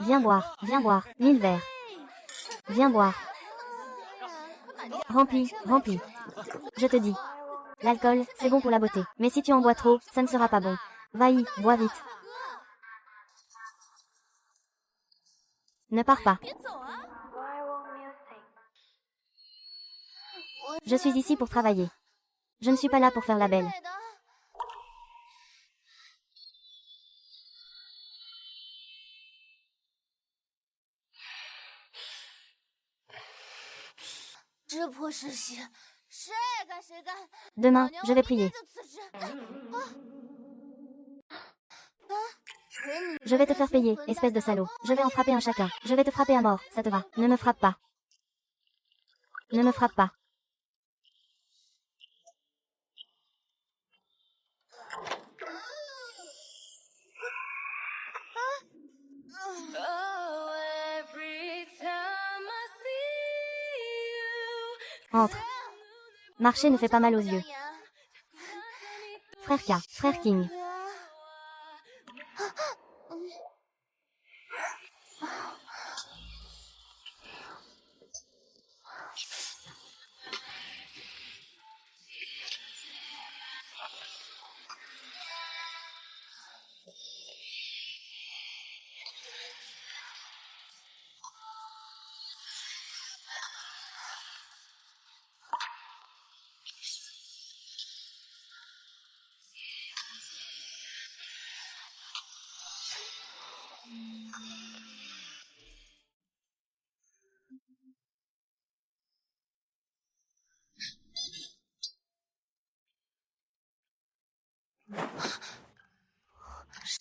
viens boire, 1000 verres. Viens boire. Remplis, remplis. Je te dis. L'alcool, c'est bon pour la beauté. Mais si tu en bois trop, ça ne sera pas bon. Va-y, bois vite. Ne pars pas. Je suis ici pour travailler. Je ne suis pas là pour faire la belle. Demain, je vais prier. Je vais te faire payer, espèce de salaud. Je vais en frapper un chacun. Je vais te frapper à mort, ça te va. Ne me frappe pas. Ne me frappe pas. Entre. Marcher ne fait pas mal aux yeux. Frère K, frère King.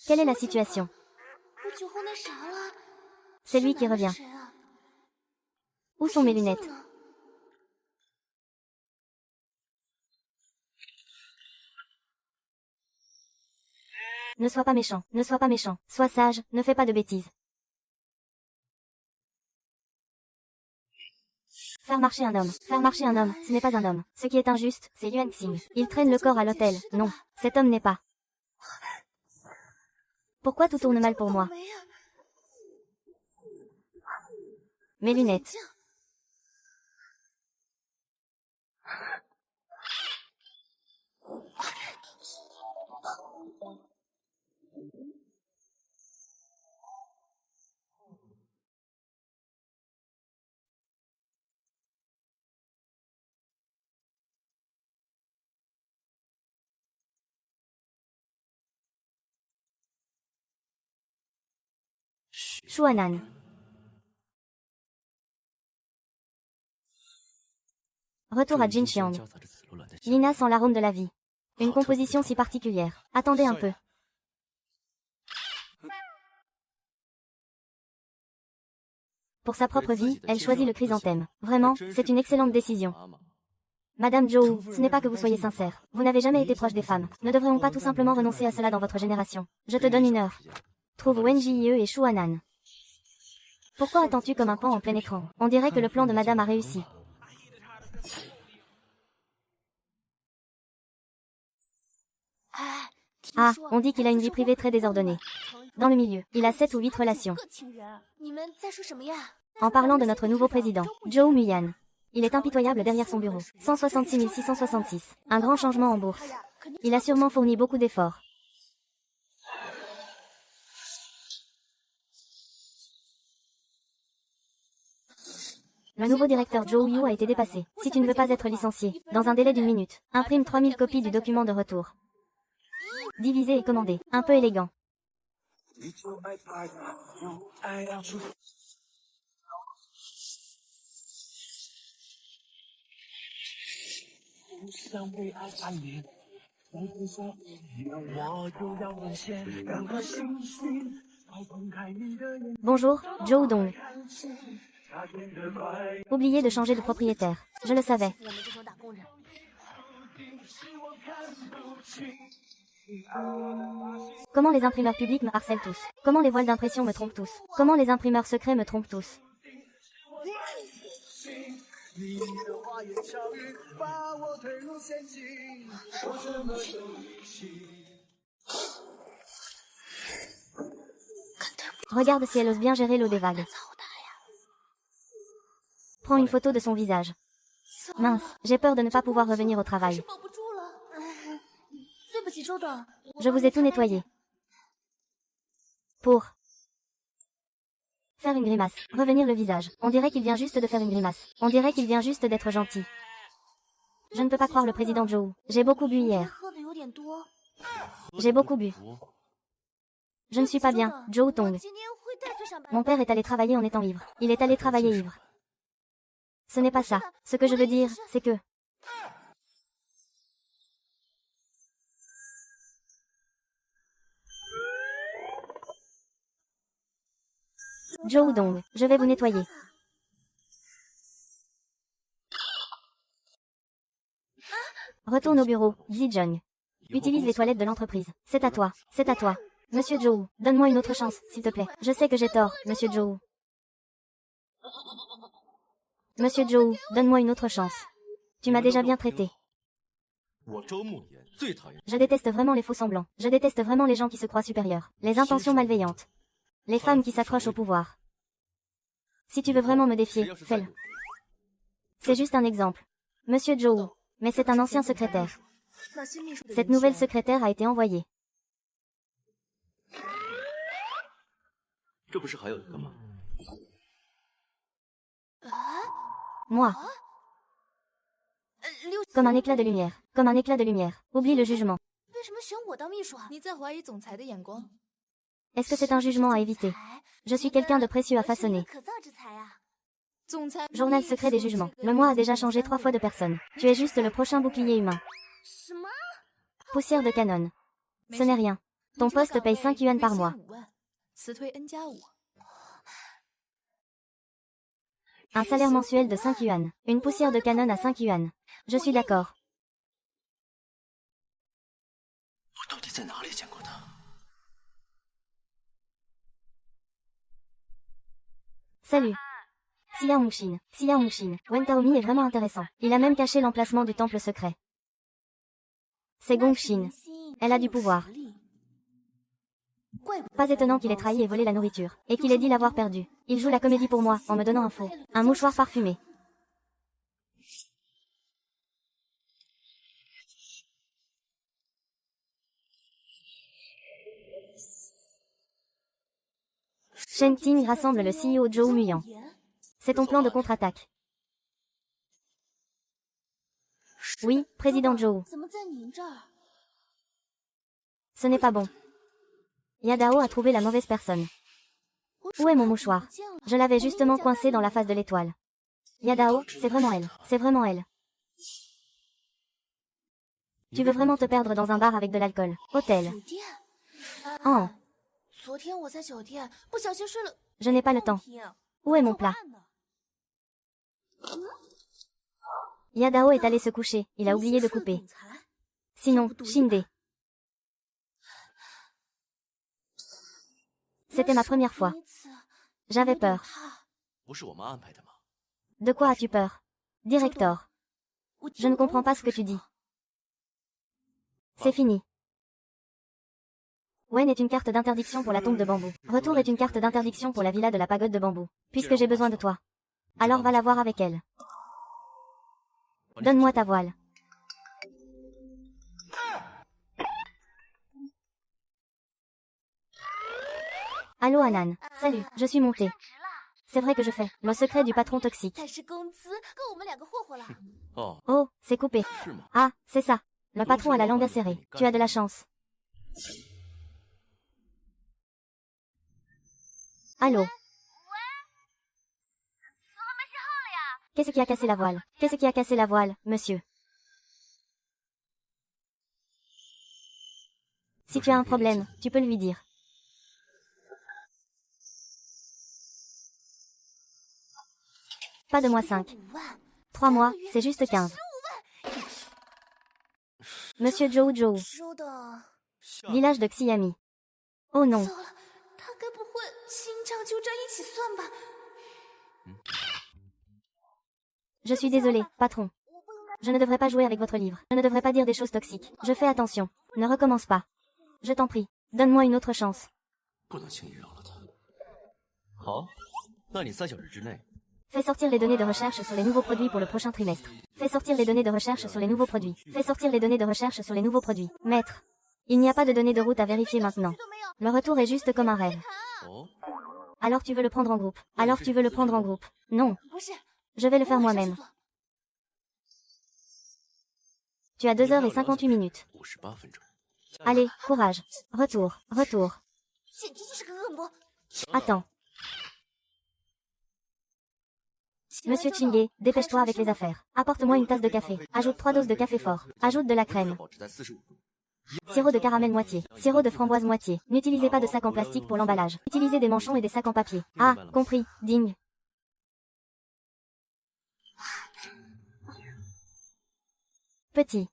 Quelle est la situation? C'est lui qui revient. Où sont mes lunettes? Ne sois pas méchant, ne sois pas méchant. Sois sage, ne fais pas de bêtises. Faire marcher un homme, ce n'est pas un homme. Ce qui est injuste, c'est Yuan Xing. Il traîne le corps à l'hôtel. Non, cet homme n'est pas. Pourquoi tout tourne mal pour moi? Mes lunettes. Shuanan. Retour à Jinxiang. Lina sent l'arôme de la vie. Une composition si particulière. Attendez un peu. Pour sa propre vie, elle choisit le chrysanthème. Vraiment, c'est une excellente décision. Madame Zhou, ce n'est pas que vous soyez sincère. Vous n'avez jamais été proche des femmes. Ne devrait-on pas tout simplement renoncer à cela dans votre génération? Je te donne une heure. Trouve Wen Jie et Shuanan. Pourquoi attends-tu comme un pan en plein écran? On dirait que le plan de madame a réussi. Ah, on dit qu'il a une vie privée très désordonnée. Dans le milieu, il a 7 ou 8 relations. En parlant de notre nouveau président, Zhou Muyan. Il est impitoyable derrière son bureau. 166 666. Un grand changement en bourse. Il a sûrement fourni beaucoup d'efforts. Le nouveau directeur Zhou Yu a été dépassé. Si tu ne veux pas être licencié, dans un délai d'1 minute, imprime 3000 copies du document de retour. Divisé et commandé. Un peu élégant. Bonjour, Zhou Dong. Oubliez de changer de propriétaire. Je le savais. Comment les imprimeurs publics me harcèlent tous? Comment les voiles d'impression me trompent tous? Comment les imprimeurs secrets me trompent tous? Regarde si elle ose bien gérer l'eau des vagues. Prends une photo de son visage. Mince, j'ai peur de ne pas pouvoir revenir au travail. Je vous ai tout nettoyé. Pour faire une grimace. Revenir le visage. On dirait qu'il vient juste de faire une grimace. On dirait qu'il vient juste d'être gentil. Je ne peux pas croire le président Zhou. J'ai beaucoup bu hier. J'ai beaucoup bu. Je ne suis pas bien, Zhou Tong. Mon père est allé travailler en étant ivre. Il est allé travailler ivre. Ce n'est pas ça. Ce que je veux dire, c'est que... Zhou Dong, je vais vous nettoyer. Retourne au bureau, Zijong. Utilise les toilettes de l'entreprise. C'est à toi, c'est à toi. Monsieur Zhou, donne-moi une autre chance, s'il te plaît. Je sais que j'ai tort, Monsieur Zhou. Monsieur Zhou, donne-moi une autre chance. Tu m'as déjà bien traité. Je déteste vraiment les faux semblants. Je déteste vraiment les gens qui se croient supérieurs. Les intentions malveillantes. Les femmes qui s'accrochent au pouvoir. Si tu veux vraiment me défier, fais-le. C'est juste un exemple. Monsieur Zhou. Mais c'est un ancien secrétaire. Cette nouvelle secrétaire a été envoyée. Moi. Comme un éclat de lumière. Comme un éclat de lumière. Oublie le jugement. Est-ce que c'est un jugement à éviter? Je suis quelqu'un de précieux à façonner. Journal secret des jugements. Le mois a déjà changé 3 fois de personne. Tu es juste le prochain bouclier humain. Poussière de canon. Ce n'est rien. Ton poste paye 5 yuan par mois. Un salaire mensuel de 5 yuan. Une poussière de canon à 5 yuan. Je suis d'accord. Salut. Xia Hongxin. Xia Hongxin. Wen Taomi est vraiment intéressant. Il a même caché l'emplacement du temple secret. C'est Gongxin. Elle a du pouvoir. Pas étonnant qu'il ait trahi et volé la nourriture, et qu'il ait dit l'avoir perdu. Il joue la comédie pour moi, en me donnant un faux. Un mouchoir parfumé. Shen Ting rassemble le CEO Zhou Muyang. C'est ton plan de contre-attaque. Oui, président Zhou. Ce n'est pas bon. Yadao a trouvé la mauvaise personne. Où est mon mouchoir? Je l'avais justement coincé dans la face de l'étoile. Yadao, c'est vraiment elle. C'est vraiment elle. Tu veux vraiment te perdre dans un bar avec de l'alcool? Hôtel. Oh. Je n'ai pas le temps. Où est mon plat? Yadao est allé se coucher. Il a oublié de couper. Sinon, Shinde. C'était ma première fois. J'avais peur. De quoi as-tu peur? Director. Je ne comprends pas ce que tu dis. C'est fini. Wen est une carte d'interdiction pour la tombe de bambou. Retour est une carte d'interdiction pour la villa de la pagode de bambou. Puisque j'ai besoin de toi. Alors va la voir avec elle. Donne-moi ta voile. Allô Anan. Salut, je suis montée. C'est vrai que je fais le secret du patron toxique. Oh, c'est coupé. Ah, c'est ça. Le patron a la langue acérée. Tu as de la chance. Allô? Qu'est-ce qui a cassé la voile? Qu'est-ce qui a cassé la voile, monsieur? Si tu as un problème, tu peux lui dire. Pas de mois 5. 3 mois, c'est juste 15. Monsieur Zhou Zhou. Village de Xiami. Oh non. Je suis désolé, patron. Je ne devrais pas jouer avec votre livre. Je ne devrais pas dire des choses toxiques. Je fais attention. Ne recommence pas. Je t'en prie. Donne-moi une autre chance. Fais sortir les données de recherche sur les nouveaux produits pour le prochain trimestre. Fais sortir les données de recherche sur les nouveaux produits. Fais sortir les données de recherche sur les nouveaux produits. Maître. Il n'y a pas de données de route à vérifier maintenant. Le retour est juste comme un rêve. Alors tu veux le prendre en groupe. Alors tu veux le prendre en groupe. Non. Je vais le faire moi-même. Tu as 2 heures et 58 minutes. Allez, courage. Retour, retour. Attends. Monsieur Chingé, dépêche-toi avec les affaires. Apporte-moi une tasse de café. Ajoute 3 doses de café fort. Ajoute de la crème. Sirop de caramel moitié. Sirop de framboise moitié. N'utilisez pas de sac en plastique pour l'emballage. Utilisez des manchons et des sacs en papier. Ah, compris. Ding. Petit.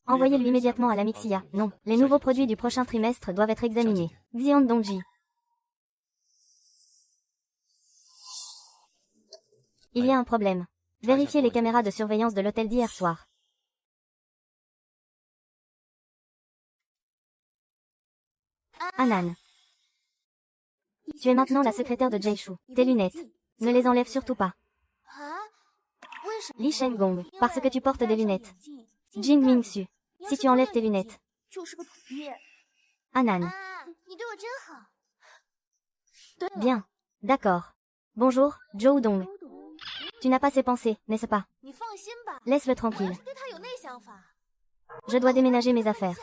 Envoyez-le immédiatement à la Mixia. Non. Les nouveaux produits du prochain trimestre doivent être examinés. Xian Dongji. Il y a un problème. Vérifiez les caméras de surveillance de l'hôtel d'hier soir. Anan. Tu es maintenant la secrétaire de Jaishu. Tes lunettes. Ne les enlève surtout pas. Li Shenggong. Parce que tu portes des lunettes. Jin Mingsu. Si tu enlèves tes lunettes. Anan. Bien. D'accord. Bonjour, Zhou Dong. Tu n'as pas ses pensées, n'est-ce pas? Laisse-le tranquille. Je dois déménager mes affaires.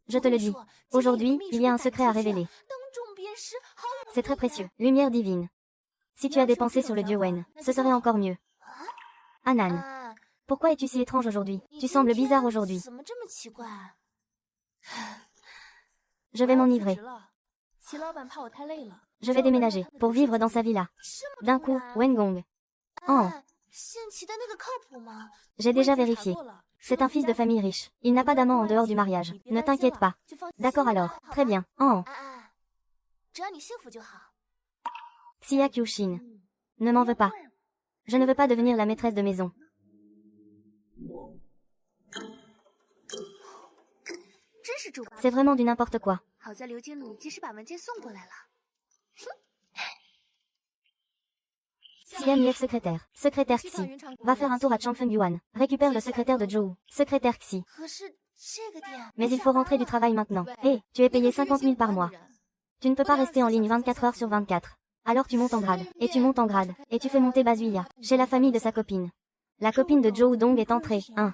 Je te le dis. Aujourd'hui, il y a un secret à révéler. C'est très précieux. Lumière divine. Si tu as des pensées sur le dieu Wen, ce serait encore mieux. Anan. Pourquoi es-tu si étrange aujourd'hui? Tu sembles bizarre aujourd'hui. Je vais m'enivrer. Je vais déménager, pour vivre dans sa villa. D'un coup, Wengong. Oh. J'ai déjà vérifié. C'est un fils de famille riche. Il n'a pas d'amant en dehors du mariage. Ne t'inquiète pas. D'accord alors. Très bien. Oh. Xia Kyushin. Ne m'en veux pas. Je ne veux pas devenir la maîtresse de maison. C'est vraiment du n'importe quoi. Xian Yef secrétaire. Secrétaire Xi. Va faire un tour à Changfeng Yuan. Récupère le secrétaire de Zhou. Secrétaire Xi. Mais il faut rentrer du travail maintenant. Hé, tu es payé 50 000 par mois. Tu ne peux pas rester en ligne 24 heures sur 24. Alors tu montes en grade. Et tu montes en grade. Et tu fais monter Bazuya. Chez la famille de sa copine. La copine de Zhou Dong est entrée. 1.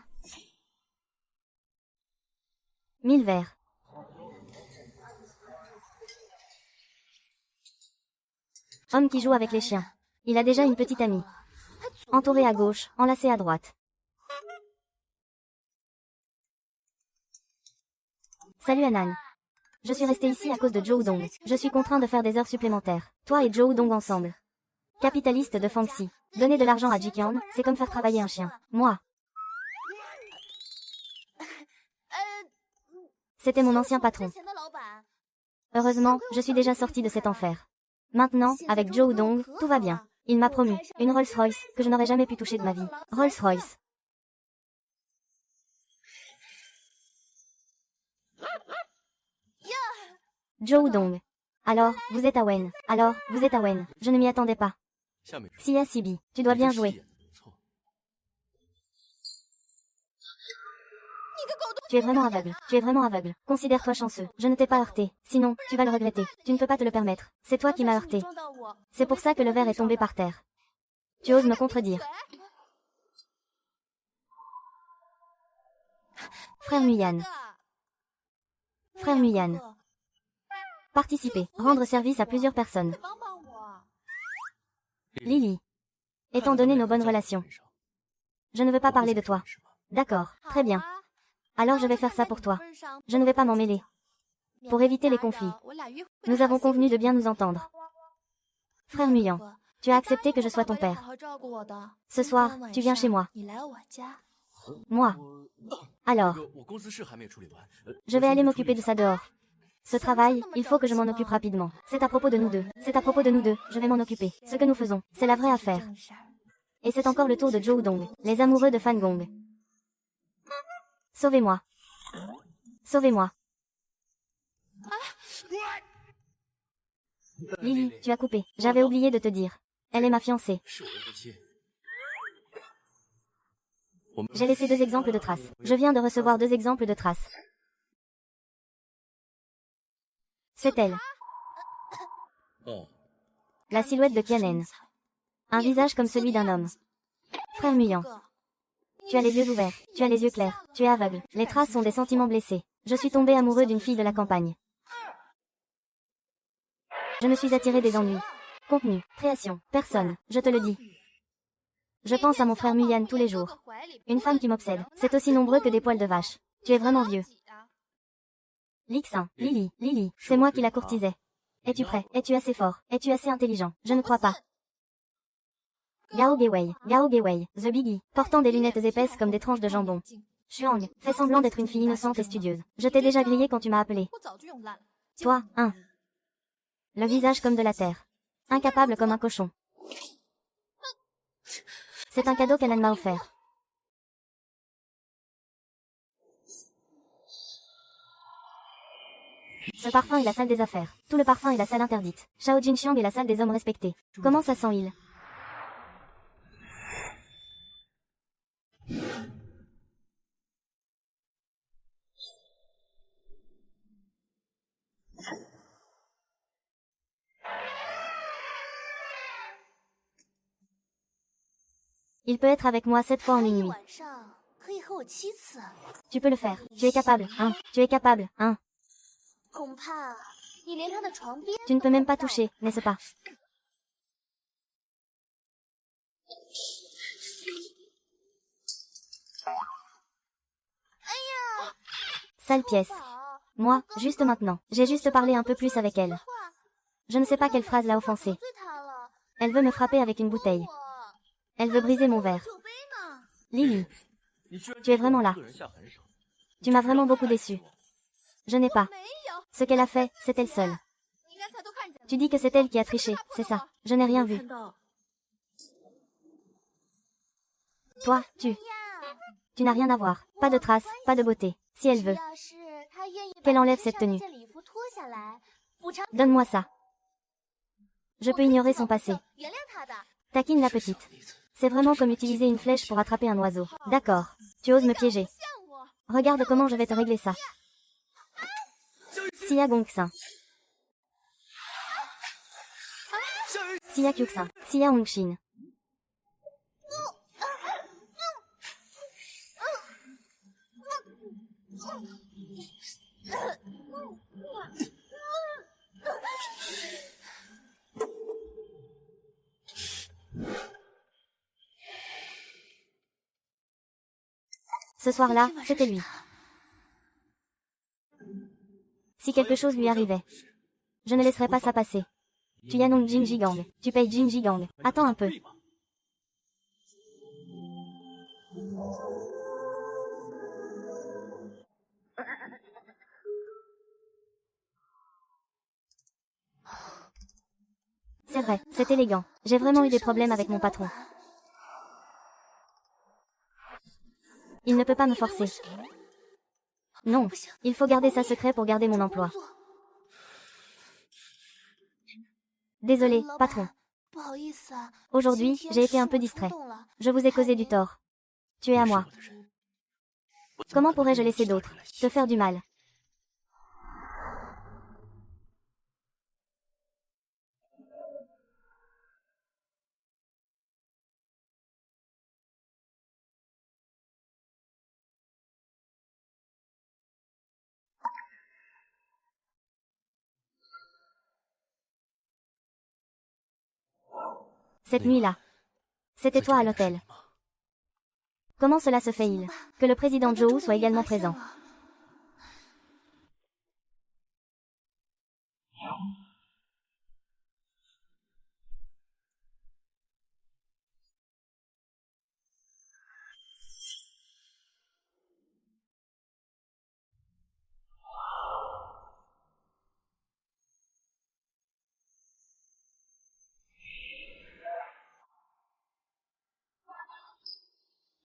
1000 verres. Homme qui joue avec les chiens. Il a déjà une petite amie. Entourée à gauche, enlacée à droite. Salut Anan. Je suis resté ici à cause de Zhou Dong. Je suis contraint de faire des heures supplémentaires. Toi et Zhou Dong ensemble. Capitaliste de Fangxi. Donner de l'argent à Jiqian, c'est comme faire travailler un chien. Moi. C'était mon ancien patron. Heureusement, je suis déjà sorti de cet enfer. Maintenant, avec Zhou Dong, tout va bien. Il m'a promu une Rolls-Royce que je n'aurais jamais pu toucher de ma vie. Rolls-Royce. Zhou Dong. Alors, vous êtes à Wen. Alors, vous êtes à Wen. Je ne m'y attendais pas. Xia Sibi, tu dois bien jouer. Tu es vraiment aveugle. Tu es vraiment aveugle. Considère-toi chanceux. Je ne t'ai pas heurté. Sinon, tu vas le regretter. Tu ne peux pas te le permettre. C'est toi qui m'as heurté. C'est pour ça que le verre est tombé par terre. Tu oses me contredire. Frère Muyan. Frère Muyan. Participer. Rendre service à plusieurs personnes. Lily. Étant donné nos bonnes relations. Je ne veux pas parler de toi. D'accord, très bien. Alors je vais faire ça pour toi. Je ne vais pas m'en mêler. Pour éviter les conflits. Nous avons convenu de bien nous entendre. Frère Muyan, tu as accepté que je sois ton père. Ce soir, tu viens chez moi. Moi. Alors. Je vais aller m'occuper de ça dehors. Ce travail, il faut que je m'en occupe rapidement. C'est à propos de nous deux. C'est à propos de nous deux, je vais m'en occuper. Ce que nous faisons, c'est la vraie affaire. Et c'est encore le tour de Zhou Dong, les amoureux de Fan Gong. Sauvez-moi. Sauvez-moi. Lily, tu as coupé. J'avais oublié de te dire. Elle est ma fiancée. J'ai laissé 2 exemples de traces. Je viens de recevoir 2 exemples de traces. C'est elle. La silhouette de Kianen. Un visage comme celui d'un homme. Frère Muyan. Tu as les yeux ouverts, tu as les yeux clairs, tu es aveugle. Les traces sont des sentiments blessés. Je suis tombé amoureux d'une fille de la campagne. Je me suis attiré des ennuis. Contenu, création, personne, je te le dis. Je pense à mon frère Muyan tous les jours. Une femme qui m'obsède. C'est aussi nombreux que des poils de vache. Tu es vraiment vieux. Lixin, Lily, c'est moi qui la courtisais. Es-tu prêt? Es-tu assez fort? Es-tu assez intelligent? Je ne crois pas. Gao Gewei, The Biggie, portant des lunettes épaisses comme des tranches de jambon. Xuang, fais semblant d'être une fille innocente et studieuse. Je t'ai déjà grillé quand tu m'as appelé. Toi, le visage comme de la terre. Incapable comme un cochon. C'est un cadeau qu'Anan m'a offert. Ce parfum est la salle des affaires. Tout le parfum est la salle interdite. Shao Jinxiang est la salle des hommes respectés. Comment ça sent il? Il peut être avec moi 7 fois en une nuit. Tu peux le faire. Tu es capable, Tu es capable, Tu ne peux même pas toucher, n'est-ce pas? Sale pièce. Moi, juste maintenant. J'ai juste parlé un peu plus avec elle. Je ne sais pas quelle phrase l'a offensée. Elle veut me frapper avec une bouteille. Elle veut briser mon verre. Lily. Tu es vraiment là. Tu m'as vraiment beaucoup déçu. Je n'ai pas. Ce qu'elle a fait, c'est elle seule. Tu dis que c'est elle qui a triché, c'est ça. Je n'ai rien vu. Toi, tu n'as rien à voir. Pas de traces, pas de beauté. Si elle veut. Qu'elle enlève cette tenue. Donne-moi ça. Je peux ignorer son passé. Taquine la petite. C'est vraiment comme utiliser une flèche pour attraper un oiseau. D'accord. Tu oses me piéger. Regarde comment je vais te régler ça. Xia Gongxin. Xia Kyuxin. Xia Hongshin. Ce soir-là, c'était lui. Si quelque chose lui arrivait, je ne laisserai pas ça passer. Tu Yanong Jingji Gang. Tu payes Jingji Gang. Attends un peu. C'est vrai, c'est élégant. J'ai vraiment eu des problèmes avec mon patron. Il ne peut pas me forcer. Non, il faut garder ça secret pour garder mon emploi. Désolé, patron. Aujourd'hui, j'ai été un peu distrait. Je vous ai causé du tort. Tu es à moi. Comment pourrais-je laisser d'autres te faire du mal? Cette nuit-là, c'était toi à l'hôtel. Comment cela se fait-il que le président Zhou soit également présent?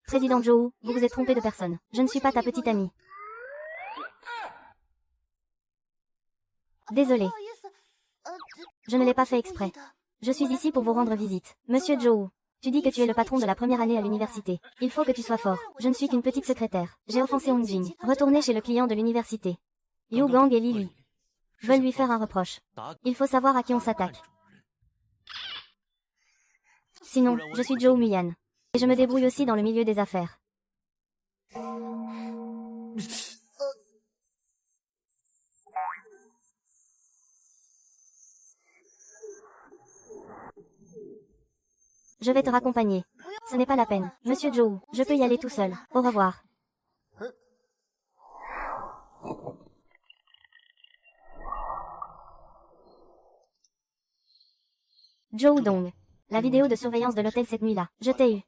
Président Zhou, vous vous êtes trompé de personne. Je ne suis pas ta petite amie. Désolé. Je ne l'ai pas fait exprès. Je suis ici pour vous rendre visite. Monsieur Zhou, tu dis que tu es le patron de la première année à l'université. Il faut que tu sois fort. Je ne suis qu'une petite secrétaire. J'ai offensé Hong Jing. Retournez chez le client de l'université. Yu Gang et Li Lui veulent lui faire un reproche. Il faut savoir à qui on s'attaque. Sinon, je suis Zhou Muyan. Et je me débrouille aussi dans le milieu des affaires. Je vais te raccompagner. Ce n'est pas la peine. Monsieur Zhou, je peux y aller tout seul. Au revoir. Zhou Dong. La vidéo de surveillance de l'hôtel cette nuit-là. Je t'ai eu.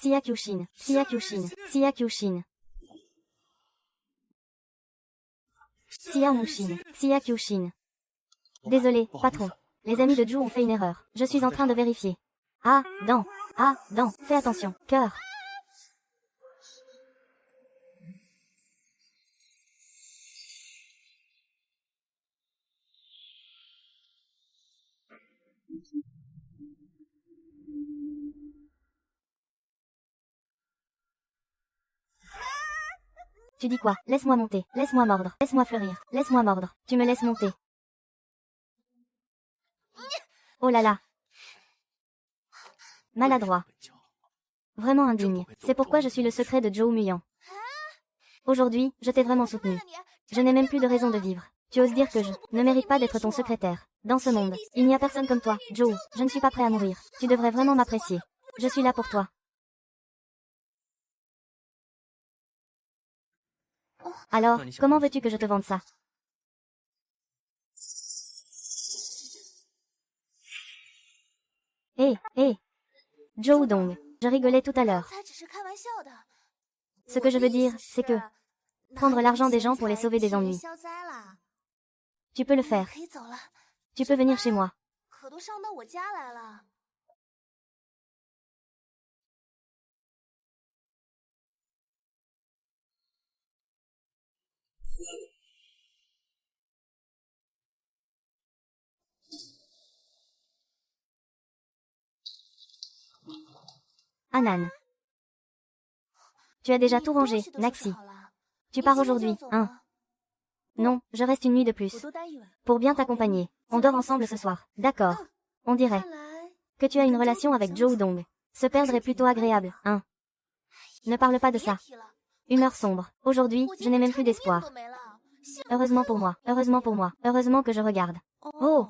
Xia Qiuxin, Xia Qiuxin, Xia Qiuxin. Xia Muxin, Xia Qiuxin. Désolé, patron. Les amis de Zhou ont fait une erreur. Je suis en train de vérifier. Ah, dents. Ah, dents. Fais attention. Cœur. Tu dis quoi? Laisse-moi monter. Laisse-moi mordre. Laisse-moi fleurir. Laisse-moi mordre. Tu me laisses monter. Oh là là. Maladroit. Vraiment indigne. C'est pourquoi je suis le secret de Zhou Muyan. Aujourd'hui, je t'ai vraiment soutenu. Je n'ai même plus de raison de vivre. Tu oses dire que je ne mérite pas d'être ton secrétaire. Dans ce monde, il n'y a personne comme toi, Zhou. Je ne suis pas prêt à mourir. Tu devrais vraiment m'apprécier. Je suis là pour toi. Alors, comment veux-tu que je te vende ça? Hé, hé. Zhou Dong, je rigolais tout à l'heure. Ce que je veux dire, c'est que prendre l'argent des gens pour les sauver des ennuis. Tu peux le faire. Tu peux venir chez moi. Anan. Tu as déjà tout rangé, Naxi. Tu pars aujourd'hui, hein? Non, je reste une nuit de plus. Pour bien t'accompagner. On dort ensemble ce soir. D'accord. On dirait que tu as une relation avec Zhou Dong. Se perdre est plutôt agréable, hein? Ne parle pas de ça. Humeur sombre. Aujourd'hui, je n'ai même plus d'espoir. Heureusement pour moi, heureusement pour moi, heureusement que je regarde. Oh!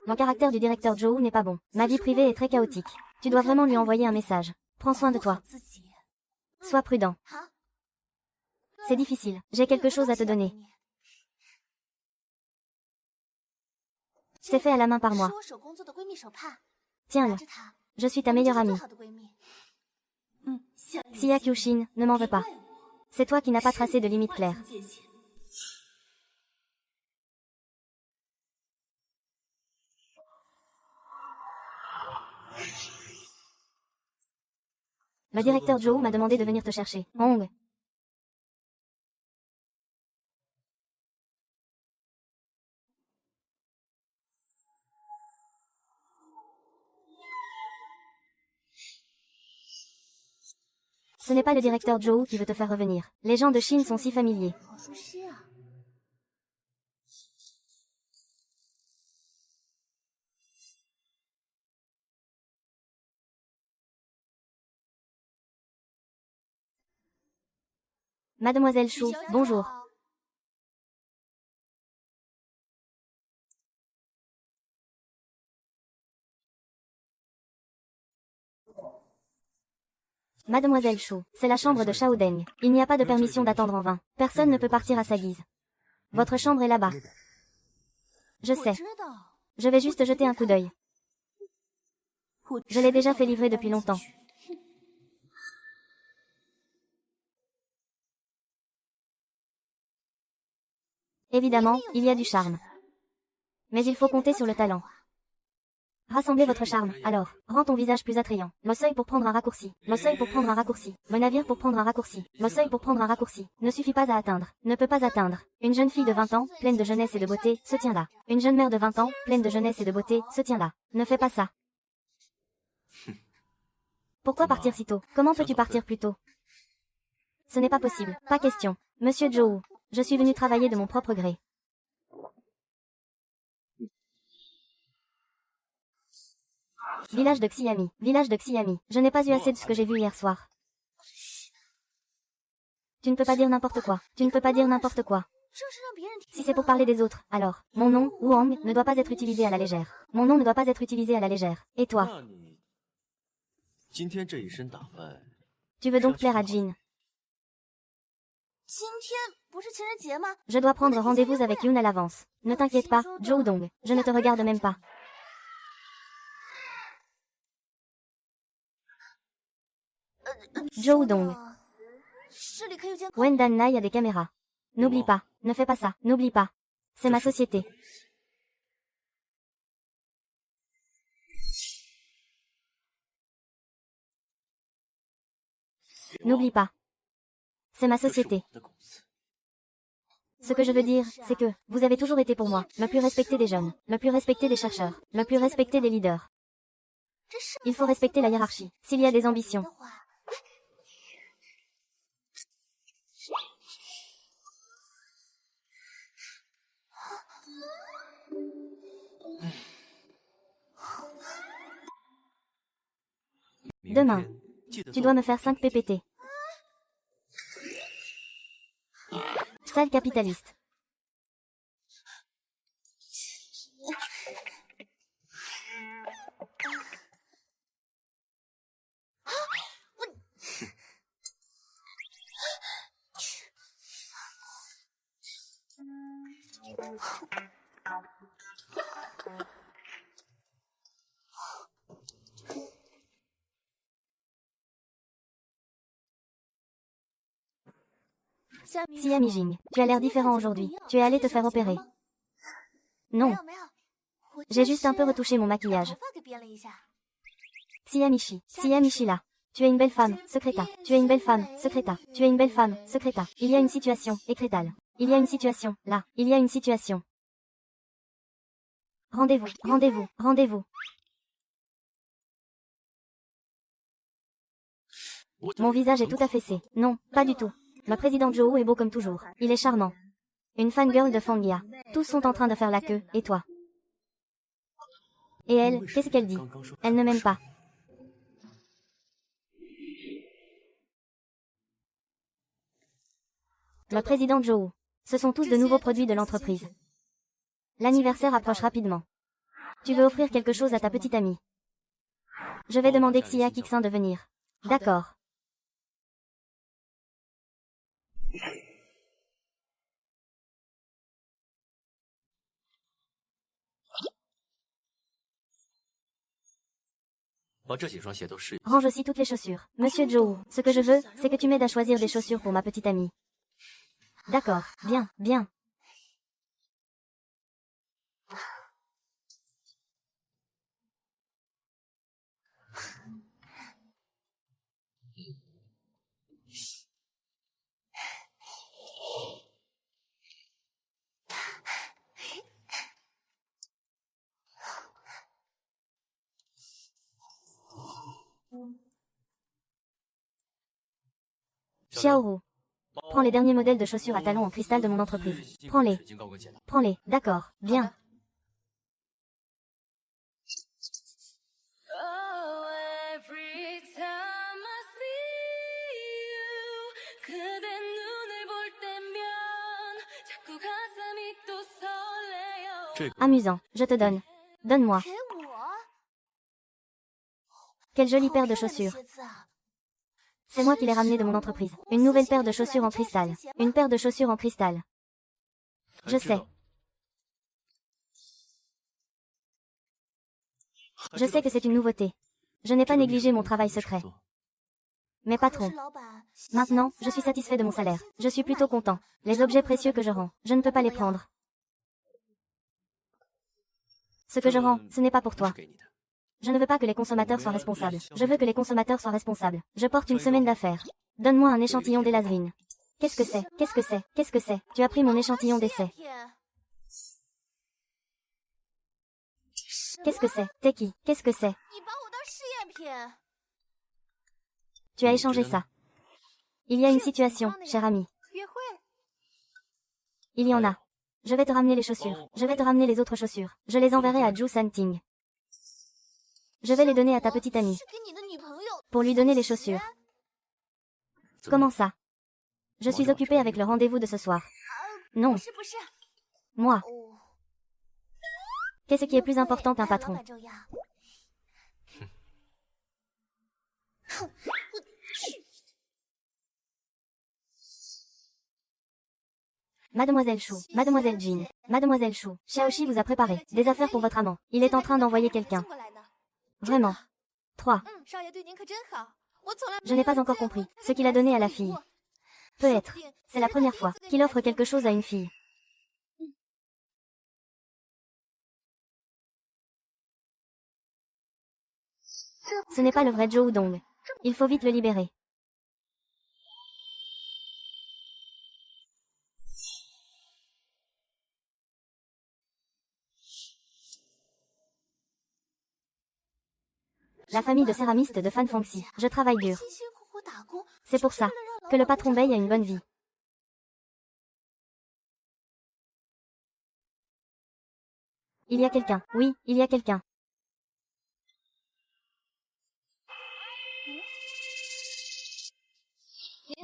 Mon caractère du directeur Zhou n'est pas bon. Ma vie privée est très chaotique. Tu dois vraiment lui envoyer un message. Prends soin de toi. Sois prudent. C'est difficile. J'ai quelque chose à te donner. C'est fait à la main par moi. Tiens-le. Je suis ta meilleure amie. Xia Qiuxin, ne m'en veux pas. C'est toi qui n'as pas tracé de limite claire. Le directeur Zhou m'a demandé de venir te chercher. Hong. Ce n'est pas le directeur Zhou qui veut te faire revenir. Les gens de Chine sont si familiers. Mademoiselle Chou, bonjour. Mademoiselle Chou, c'est la chambre de Shao Deng. Il n'y a pas de permission d'attendre en vain. Personne ne peut partir à sa guise. Votre chambre est là-bas. Je sais. Je vais juste jeter un coup d'œil. Je l'ai déjà fait livrer depuis longtemps. Évidemment, il y a du charme. Mais il faut compter sur le talent. Rassemblez votre charme, alors. Rends ton visage plus attrayant. Le seuil pour prendre un raccourci. Le seuil pour prendre un raccourci. Le navire pour prendre un raccourci. Le seuil pour prendre un raccourci. Ne suffit pas à atteindre. Ne peut pas atteindre. Une jeune fille de 20 ans, pleine de jeunesse et de beauté, se tient là. Une jeune mère de 20 ans, pleine de jeunesse et de beauté, se tient là. Ne fais pas ça. Pourquoi partir si tôt? Comment peux-tu partir plus tôt? Ce n'est pas possible. Pas question. Monsieur Zhou, je suis venu travailler de mon propre gré. Village de Xiami. Village de Xiami. Je n'ai pas eu assez de ce que j'ai vu hier soir. Tu ne peux pas dire n'importe quoi. Tu ne peux pas dire n'importe quoi. Si c'est pour parler des autres, alors, mon nom, Wang, ne doit pas être utilisé à la légère. Mon nom ne doit pas être utilisé à la légère. Et toi? Tu veux donc plaire à Jin? Je dois prendre rendez-vous avec Yoon à l'avance. Ne t'inquiète pas, Zhou Dong. Je ne te regarde même pas. Zhou Dong. Wendan Nai a des caméras. N'oublie pas. Ne fais pas ça. N'oublie pas. C'est ma société. N'oublie pas. C'est ma société. Ce que je veux dire, c'est que, vous avez toujours été pour moi, le plus respecté des jeunes, le plus respecté des chercheurs, le plus respecté des leaders. Il faut respecter la hiérarchie, s'il y a des ambitions. Demain, tu dois me faire 5 PPT. Sale capitaliste. Xiami Jing, tu as l'air différent aujourd'hui. Tu es allé te faire opérer. Non. J'ai juste un peu retouché mon maquillage. Xiamishi, Xiamishi là. Tu es une belle femme, secréta. Tu es une belle femme, secréta. Tu es une belle femme, secréta. Il y a une situation, écrétale. Il y a une situation, là. Il y a une situation. Rendez-vous, rendez-vous, rendez-vous. Mon visage est tout affaissé. Non, pas du tout. Le président Zhou est beau comme toujours. Il est charmant. Une fangirl de Fangia. Tous sont en train de faire la queue, et toi? Et elle, qu'est-ce qu'elle dit? Elle ne m'aime pas. Le président Zhou. Ce sont tous de nouveaux produits de l'entreprise. L'anniversaire approche rapidement. Tu veux offrir quelque chose à ta petite amie? Je vais demander Xia Kixin de venir. D'accord. Range aussi toutes les chaussures. Monsieur Zhou, ce que je veux, c'est que tu m'aides à choisir des chaussures pour ma petite amie. D'accord, bien, bien. Xiaoru. Prends les derniers modèles de chaussures à talons en cristal de mon entreprise. Prends-les. Prends-les. D'accord. Bien. Amusant. Je te donne. Donne-moi. Quelle jolie paire de chaussures. C'est moi qui l'ai ramené de mon entreprise. Une nouvelle paire de chaussures en cristal. Une paire de chaussures en cristal. Je sais. Je sais que c'est une nouveauté. Je n'ai pas négligé mon travail secret. Mais patron. Maintenant, je suis satisfait de mon salaire. Je suis plutôt content. Les objets précieux que je rends, je ne peux pas les prendre. Ce que je rends, ce n'est pas pour toi. Je ne veux pas que les consommateurs soient responsables. Je veux que les consommateurs soient responsables. Je porte une semaine d'affaires. Donne-moi un échantillon d'Elazrine. Qu'est-ce que c'est? Qu'est-ce que c'est? Qu'est-ce que c'est? Tu as pris mon échantillon d'essai. Qu'est-ce que c'est? T'es qui? Qu'est-ce que c'est? Tu as échangé ça. Il y a une situation, cher ami. Il y en a. Je vais te ramener les chaussures. Je vais te ramener les autres chaussures. Je les enverrai à Zhu Santing. Je vais les donner à ta petite amie. Pour lui donner les chaussures. Comment ça? Je suis occupée avec le rendez-vous de ce soir. Non. Moi. Qu'est-ce qui est plus important qu'un patron? Mademoiselle Chou, Mademoiselle Jean, Mademoiselle Chou, Xiaoxi vous a préparé des affaires pour votre amant. Il est en train d'envoyer quelqu'un. Vraiment. 3. Je n'ai pas encore compris ce qu'il a donné à la fille. Peut-être. C'est la première fois qu'il offre quelque chose à une fille. Ce n'est pas le vrai Zhou Udong. Il faut vite le libérer. La famille de céramistes de Fan Fongxi. Je travaille dur. C'est pour ça que le patron Bei a une bonne vie. Il y a quelqu'un. Oui, il y a quelqu'un.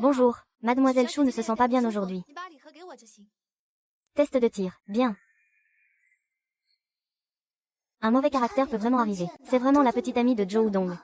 Bonjour. Mademoiselle Chou ne se sent pas bien aujourd'hui. Test de tir. Bien. Un mauvais caractère peut vraiment arriver. C'est vraiment la petite amie de Zhou Udong.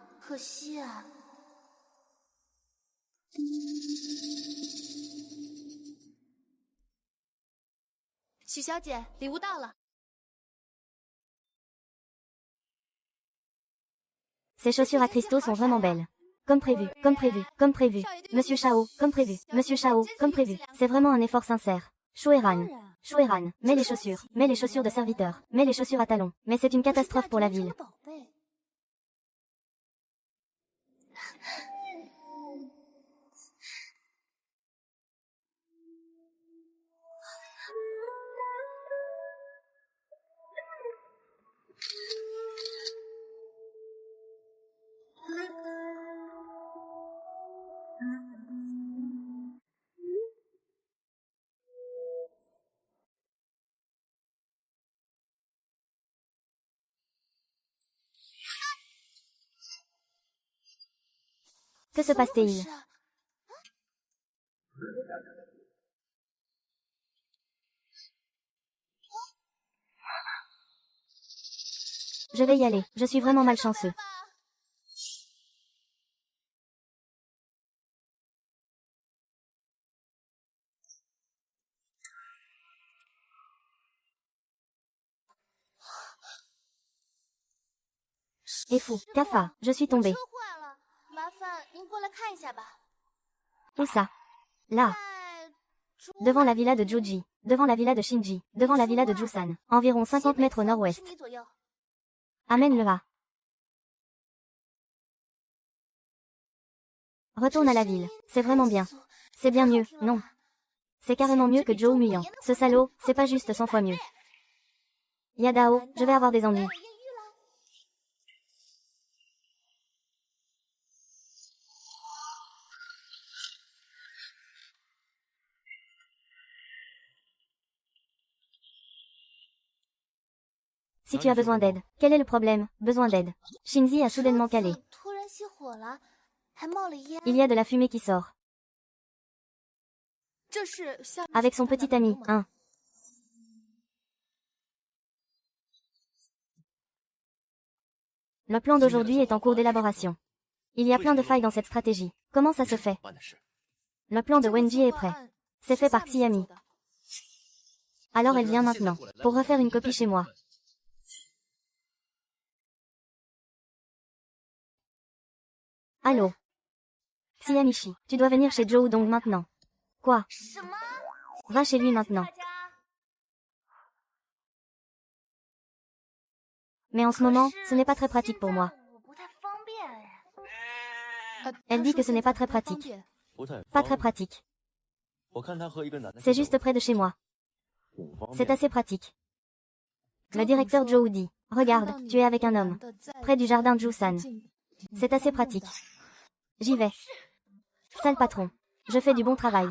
Ces chaussures à cristaux sont vraiment belles. Comme prévu, comme prévu, comme prévu. Monsieur Chao, comme prévu. Monsieur Chao, comme prévu. C'est vraiment un effort sincère. Shueran. Shueran, mets les chaussures de serviteur, mets les chaussures à talons. Mais c'est une catastrophe pour la ville. Que se passe-t-il? Je vais y aller. Je suis vraiment malchanceux. Et fou. Kafa, je suis tombée. Où ça? Là. Devant la villa de Zhuji. Devant la villa de Shinji. Devant la villa de Jusan. Environ 50 mètres au nord-ouest. Amène-le à. Retourne à la ville. C'est vraiment bien. C'est bien mieux, non? C'est carrément mieux que Zhou Muyan. Ce salaud, c'est pas juste 100 fois mieux. Yadao, je vais avoir des ennuis. Si tu as besoin d'aide. Quel est le problème? Besoin d'aide. Shinzi a soudainement calé. Il y a de la fumée qui sort. Avec son petit ami, hein. Le plan d'aujourd'hui est en cours d'élaboration. Il y a plein de failles dans cette stratégie. Comment ça se fait? Le plan de Wenji est prêt. C'est fait par Xiami. Alors elle vient maintenant, pour refaire une copie chez moi. Allô? Xiamichi, tu dois venir chez Zhou Udong maintenant. Quoi? Va chez lui maintenant. Mais en ce moment, ce n'est pas très pratique pour moi. Elle dit que ce n'est pas très pratique. Pas très pratique. C'est juste près de chez moi. C'est assez pratique. Le directeur Zhou dit, regarde, tu es avec un homme. Près du jardin Jusan. C'est assez pratique. J'y vais. Sale patron. Je fais du bon travail.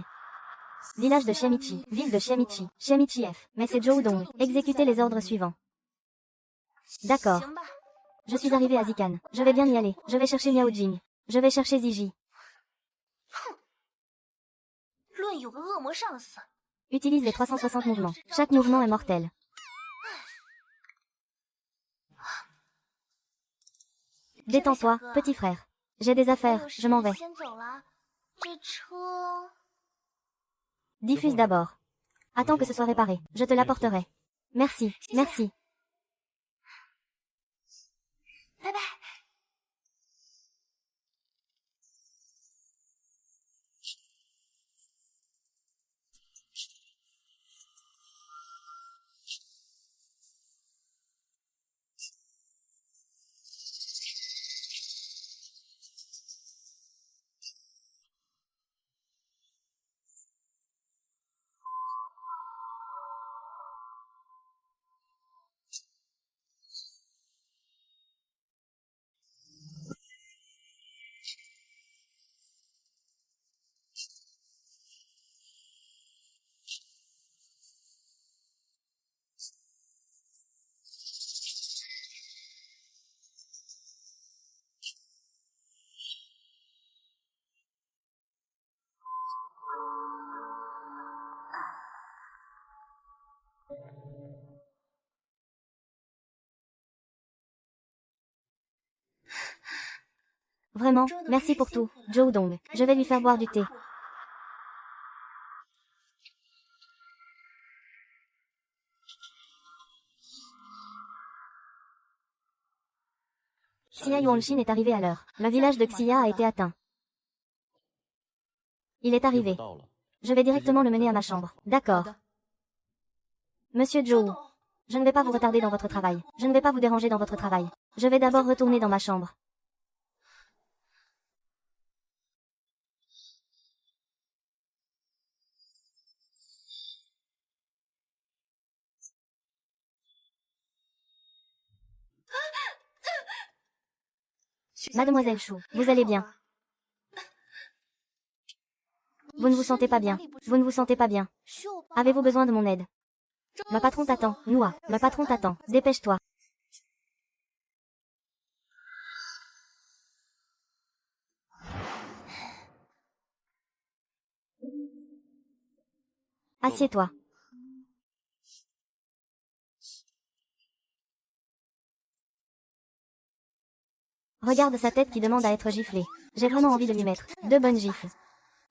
Village de Xiamichi, ville de Xiamichi, Xiamichi F. Mais c'est Zhou Dong. Exécutez les ordres suivants. D'accord. Je suis arrivé à Zikan. Je vais bien y aller. Je vais chercher Miao Jing. Je vais chercher Ziji. Utilise les 360 mouvements. Chaque mouvement est mortel. Détends-toi, petit frère. J'ai des affaires, je m'en vais. Diffuse d'abord. Attends que ce soit réparé. Je te l'apporterai. Merci, merci. Vraiment, merci pour tout, Zhou Dong. Je vais lui faire boire du thé. Xia Yuanshin est arrivé à l'heure. Le village de Xia a été atteint. Il est arrivé. Je vais directement le mener à ma chambre. D'accord. Monsieur Zhou, je ne vais pas vous retarder dans votre travail. Je ne vais pas vous déranger dans votre travail. Je vais d'abord retourner dans ma chambre. Mademoiselle Chou, vous allez bien? Vous ne vous sentez pas bien. Vous ne vous sentez pas bien. Avez-vous besoin de mon aide? Le patron t'attend, Noah. Le patron t'attend. Dépêche-toi. Assieds-toi. Regarde sa tête qui demande à être giflée. J'ai vraiment envie de lui mettre 2 bonnes gifles.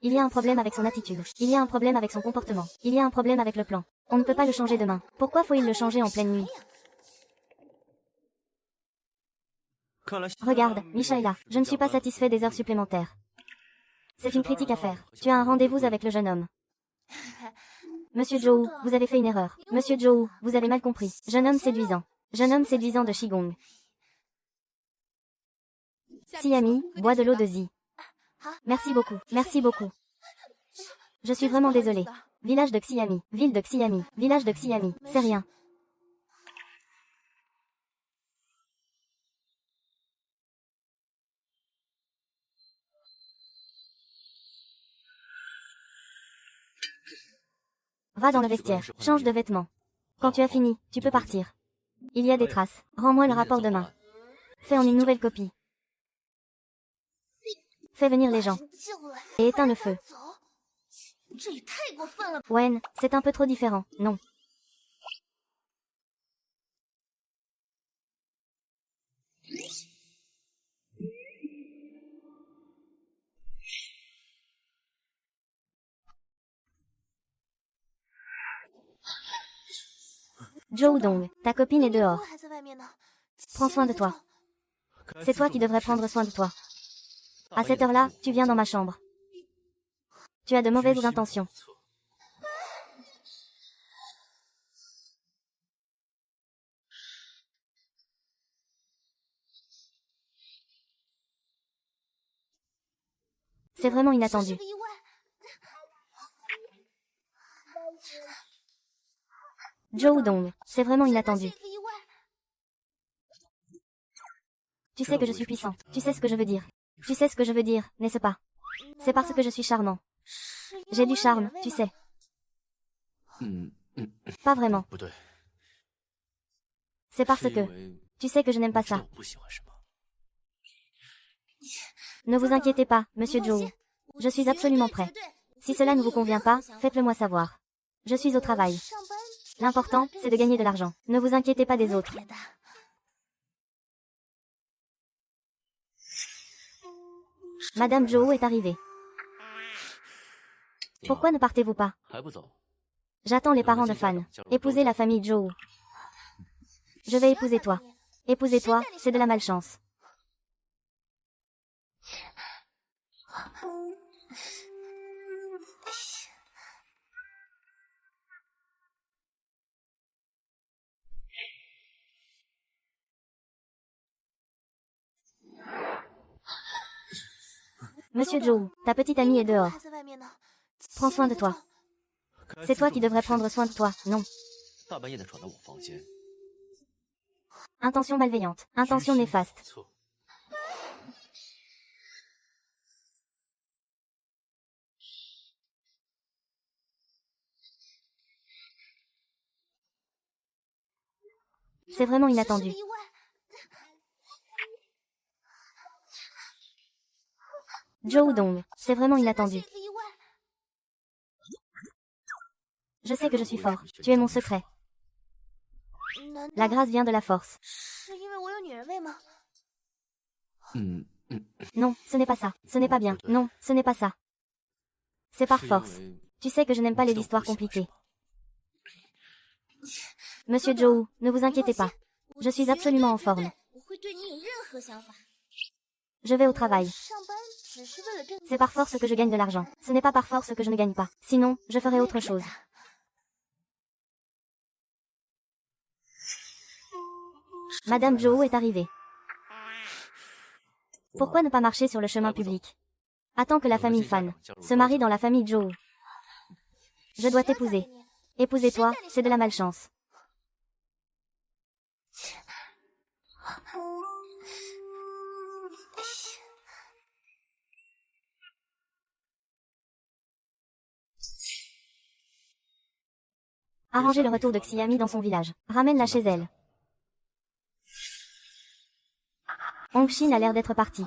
Il y a un problème avec son attitude. Il y a un problème avec son comportement. Il y a un problème avec le plan. On ne peut pas le changer demain. Pourquoi faut-il le changer en pleine nuit? Regarde, Michaela, je ne suis pas satisfait des heures supplémentaires. C'est une critique à faire. Tu as un rendez-vous avec le jeune homme. Monsieur Zhou, vous avez fait une erreur. Monsieur Zhou, vous avez mal compris. Jeune homme séduisant. Jeune homme séduisant de Shigong. Siami, bois de l'eau de Zi. Merci beaucoup, merci beaucoup. Je suis vraiment désolée. Village de Xiami, ville de Xiami, village de Xiami, c'est rien. Va dans le vestiaire, change de vêtements. Quand tu as fini, tu peux partir. Il y a des traces. Rends-moi le rapport demain. Fais en une nouvelle copie. Fais venir les gens. Et éteins le feu. Wen, c'est un peu trop différent, non. Zhou Dong, ta copine est dehors. Prends soin de toi. C'est toi qui devrais prendre soin de toi. À cette heure-là, tu viens dans ma chambre. Tu as de mauvaises intentions. C'est vraiment inattendu. Zhou Wudong, c'est vraiment inattendu. Tu sais que je suis puissant. Tu sais ce que je veux dire. Tu sais ce que je veux dire, n'est-ce pas? C'est parce que je suis charmant. J'ai du charme, tu sais. Pas vraiment. C'est parce que... Tu sais que je n'aime pas ça. Ne vous inquiétez pas, monsieur Zhou. Je suis absolument prêt. Si cela ne vous convient pas, faites-le moi savoir. Je suis au travail. L'important, c'est de gagner de l'argent. Ne vous inquiétez pas des autres. Madame Zhou est arrivée. Pourquoi ne partez-vous pas? J'attends les parents de Fan. Épousez la famille Zhou. Je vais épouser toi. Épouser toi, c'est de la malchance. Monsieur Zhou, ta petite amie est dehors. Prends soin de toi. C'est toi qui devrais prendre soin de toi, non? Intention malveillante, intention néfaste. C'est vraiment inattendu. Zhou Wudong, c'est vraiment inattendu. Je sais que je suis fort. Tu es mon secret. La grâce vient de la force. Non, ce n'est pas ça. Ce n'est pas bien. Non, ce n'est pas ça. C'est par force. Tu sais que je n'aime pas les histoires compliquées. Monsieur Zhou, ne vous inquiétez pas. Je suis absolument en forme. Je vais au travail. C'est par force que je gagne de l'argent. Ce n'est pas par force que je ne gagne pas. Sinon, je ferai autre chose. Madame Zhou est arrivée. Pourquoi ne pas marcher sur le chemin public? Attends que la famille Fan se marie dans la famille Zhou. Je dois t'épouser. Épouser toi, c'est de la malchance. Arranger le retour de Xiami dans son village. Ramène-la chez elle. Hongxin a l'air d'être parti.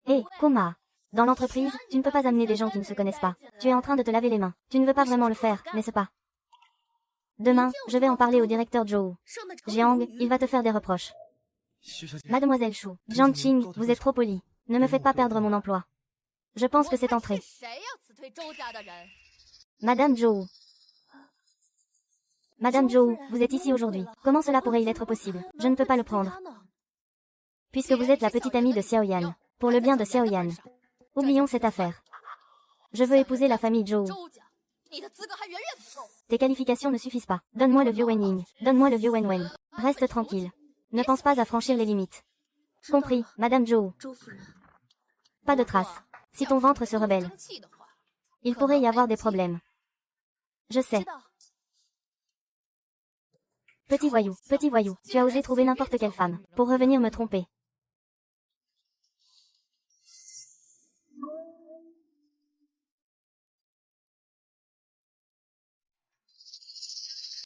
Hé, Koma. Dans l'entreprise, tu ne peux pas amener des gens qui ne se connaissent pas. Tu es en train de te laver les mains. Tu ne veux pas vraiment le faire, n'est-ce pas? Demain, je vais en parler au directeur Zhou. Jiang, il va te faire des reproches. Mademoiselle Shu, Jiang Qing, vous êtes trop poli. Ne me faites pas perdre mon emploi. Je pense que c'est entré. Madame Zhou. Madame Zhou, vous êtes ici aujourd'hui. Comment cela pourrait-il être possible? Je ne peux pas le prendre. Puisque vous êtes la petite amie de Xiaoyan. Pour le bien de Xiaoyan. Oublions cette affaire. Je veux épouser la famille Zhou. Tes qualifications ne suffisent pas. Donne-moi le vieux Wen Ying. Donne-moi le vieux Wen Wen. Reste tranquille. Ne pense pas à franchir les limites. Compris, Madame Zhou. Pas de traces. Si ton ventre se rebelle, il pourrait y avoir des problèmes. Je sais. Petit voyou, tu as osé trouver n'importe quelle femme, pour revenir me tromper.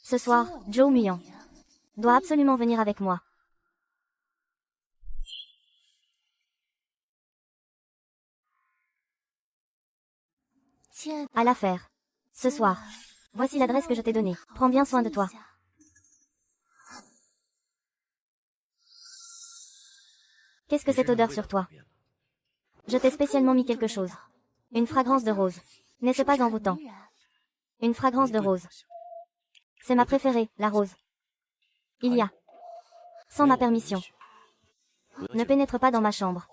Ce soir, Zhou Muyang doit absolument venir avec moi. À l'affaire. Ce soir. Voici l'adresse que je t'ai donnée. Prends bien soin de toi. Qu'est-ce que cette odeur sur toi? Je t'ai spécialement mis quelque chose. Une fragrance de rose. N'est-ce pas envoûtant? Une fragrance de rose. C'est ma préférée, la rose. Il y a. Sans ma permission. Ne pénètre pas dans ma chambre.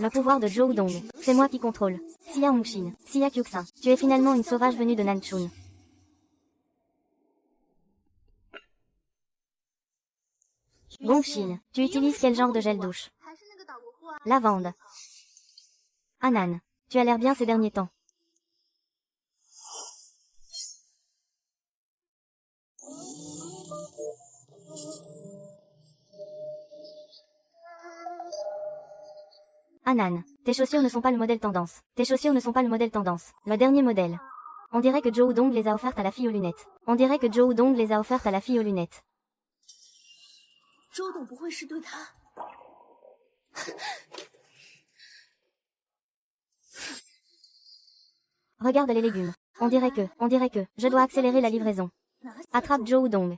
Le pouvoir de Zhou Dong. C'est moi qui contrôle. Xia Hongxin. Xia Kyuxin. Tu es finalement une sauvage venue de Nanchun. Gongxin. Tu utilises quel genre de gel douche? Lavande. Anan. Tu as l'air bien ces derniers temps. Anan. Tes chaussures ne sont pas le modèle tendance. Tes chaussures ne sont pas le modèle tendance. Le dernier modèle. On dirait que Zhou Dong les a offertes à la fille aux lunettes. On dirait que Zhou Dong les a offertes à la fille aux lunettes. Regarde les légumes. On dirait que, je dois accélérer la livraison. Attrape Zhou Dong.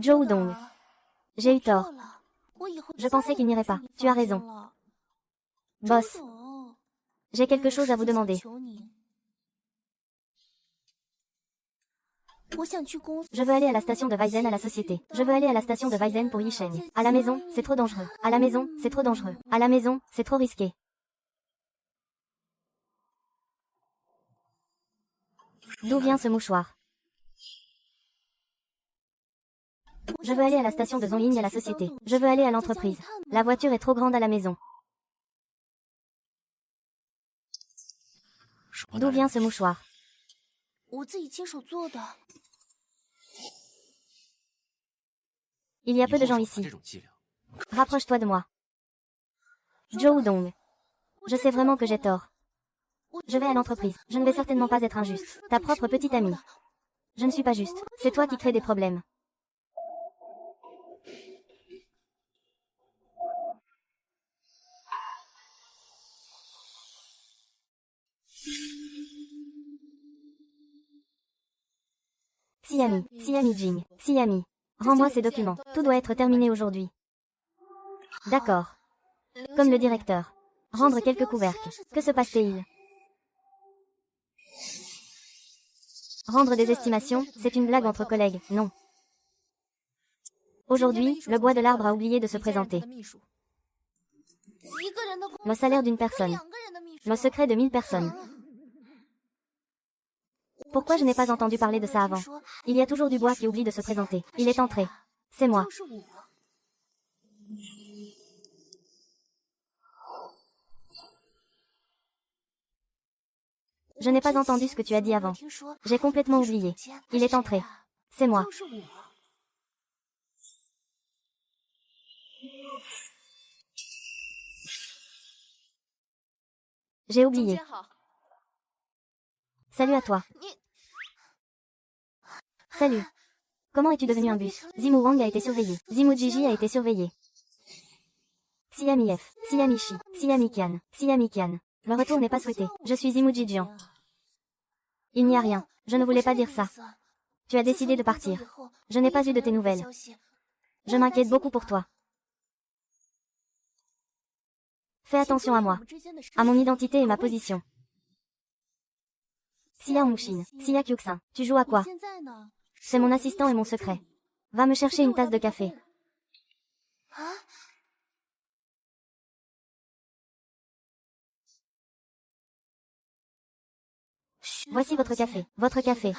Zhou Dong. J'ai eu tort. Je pensais qu'il n'irait pas. Tu as raison. Boss. J'ai quelque chose à vous demander. Je veux aller à la station de Weizen à la société. Je veux aller à la station de Weizen pour Yisheng. À la maison, c'est trop dangereux. À la maison, c'est trop dangereux. À la maison, c'est trop risqué. D'où vient ce mouchoir? Je veux aller à la station de Zongying à la société. Je veux aller à l'entreprise. La voiture est trop grande à la maison. D'où vient ce mouchoir? Il y a peu de gens ici. Rapproche-toi de moi. Zhou Dong. Je sais vraiment que j'ai tort. Je vais à l'entreprise. Je ne vais certainement pas être injuste. Ta propre petite amie. Je ne suis pas juste. C'est toi qui crée des problèmes. Siami Jing. Siami. Rends-moi ces documents. Tout doit être terminé aujourd'hui. D'accord. Comme le directeur. Rendre quelques couvercles. Que se passe-t-il? Rendre des estimations, c'est une blague entre collègues, non. Aujourd'hui, le bois de l'arbre a oublié de se présenter. Le salaire d'une personne. Le secret de 1000 personnes. Pourquoi je n'ai pas entendu parler de ça avant? Il y a toujours du bois qui oublie de se présenter. Il est entré. C'est moi. Je n'ai pas entendu ce que tu as dit avant. J'ai complètement oublié. Il est entré. C'est moi. J'ai oublié. Salut à toi. Salut. Comment es-tu devenu un bus? Zimu Wang a été surveillé. Zimu Jiji a été surveillé. Siami F. Siami Shi. Siami Kian. Siami Kian. Le retour n'est pas souhaité. Je suis Zimu Jijian. Il n'y a rien. Je ne voulais pas dire ça. Tu as décidé de partir. Je n'ai pas eu de tes nouvelles. Je m'inquiète beaucoup pour toi. Fais attention à moi. À mon identité et ma position. Xia Hongxin. Xia Kyuxin. Tu joues à quoi? C'est mon assistant et mon secret. Va me chercher une tasse de café. Voici votre café. Votre café.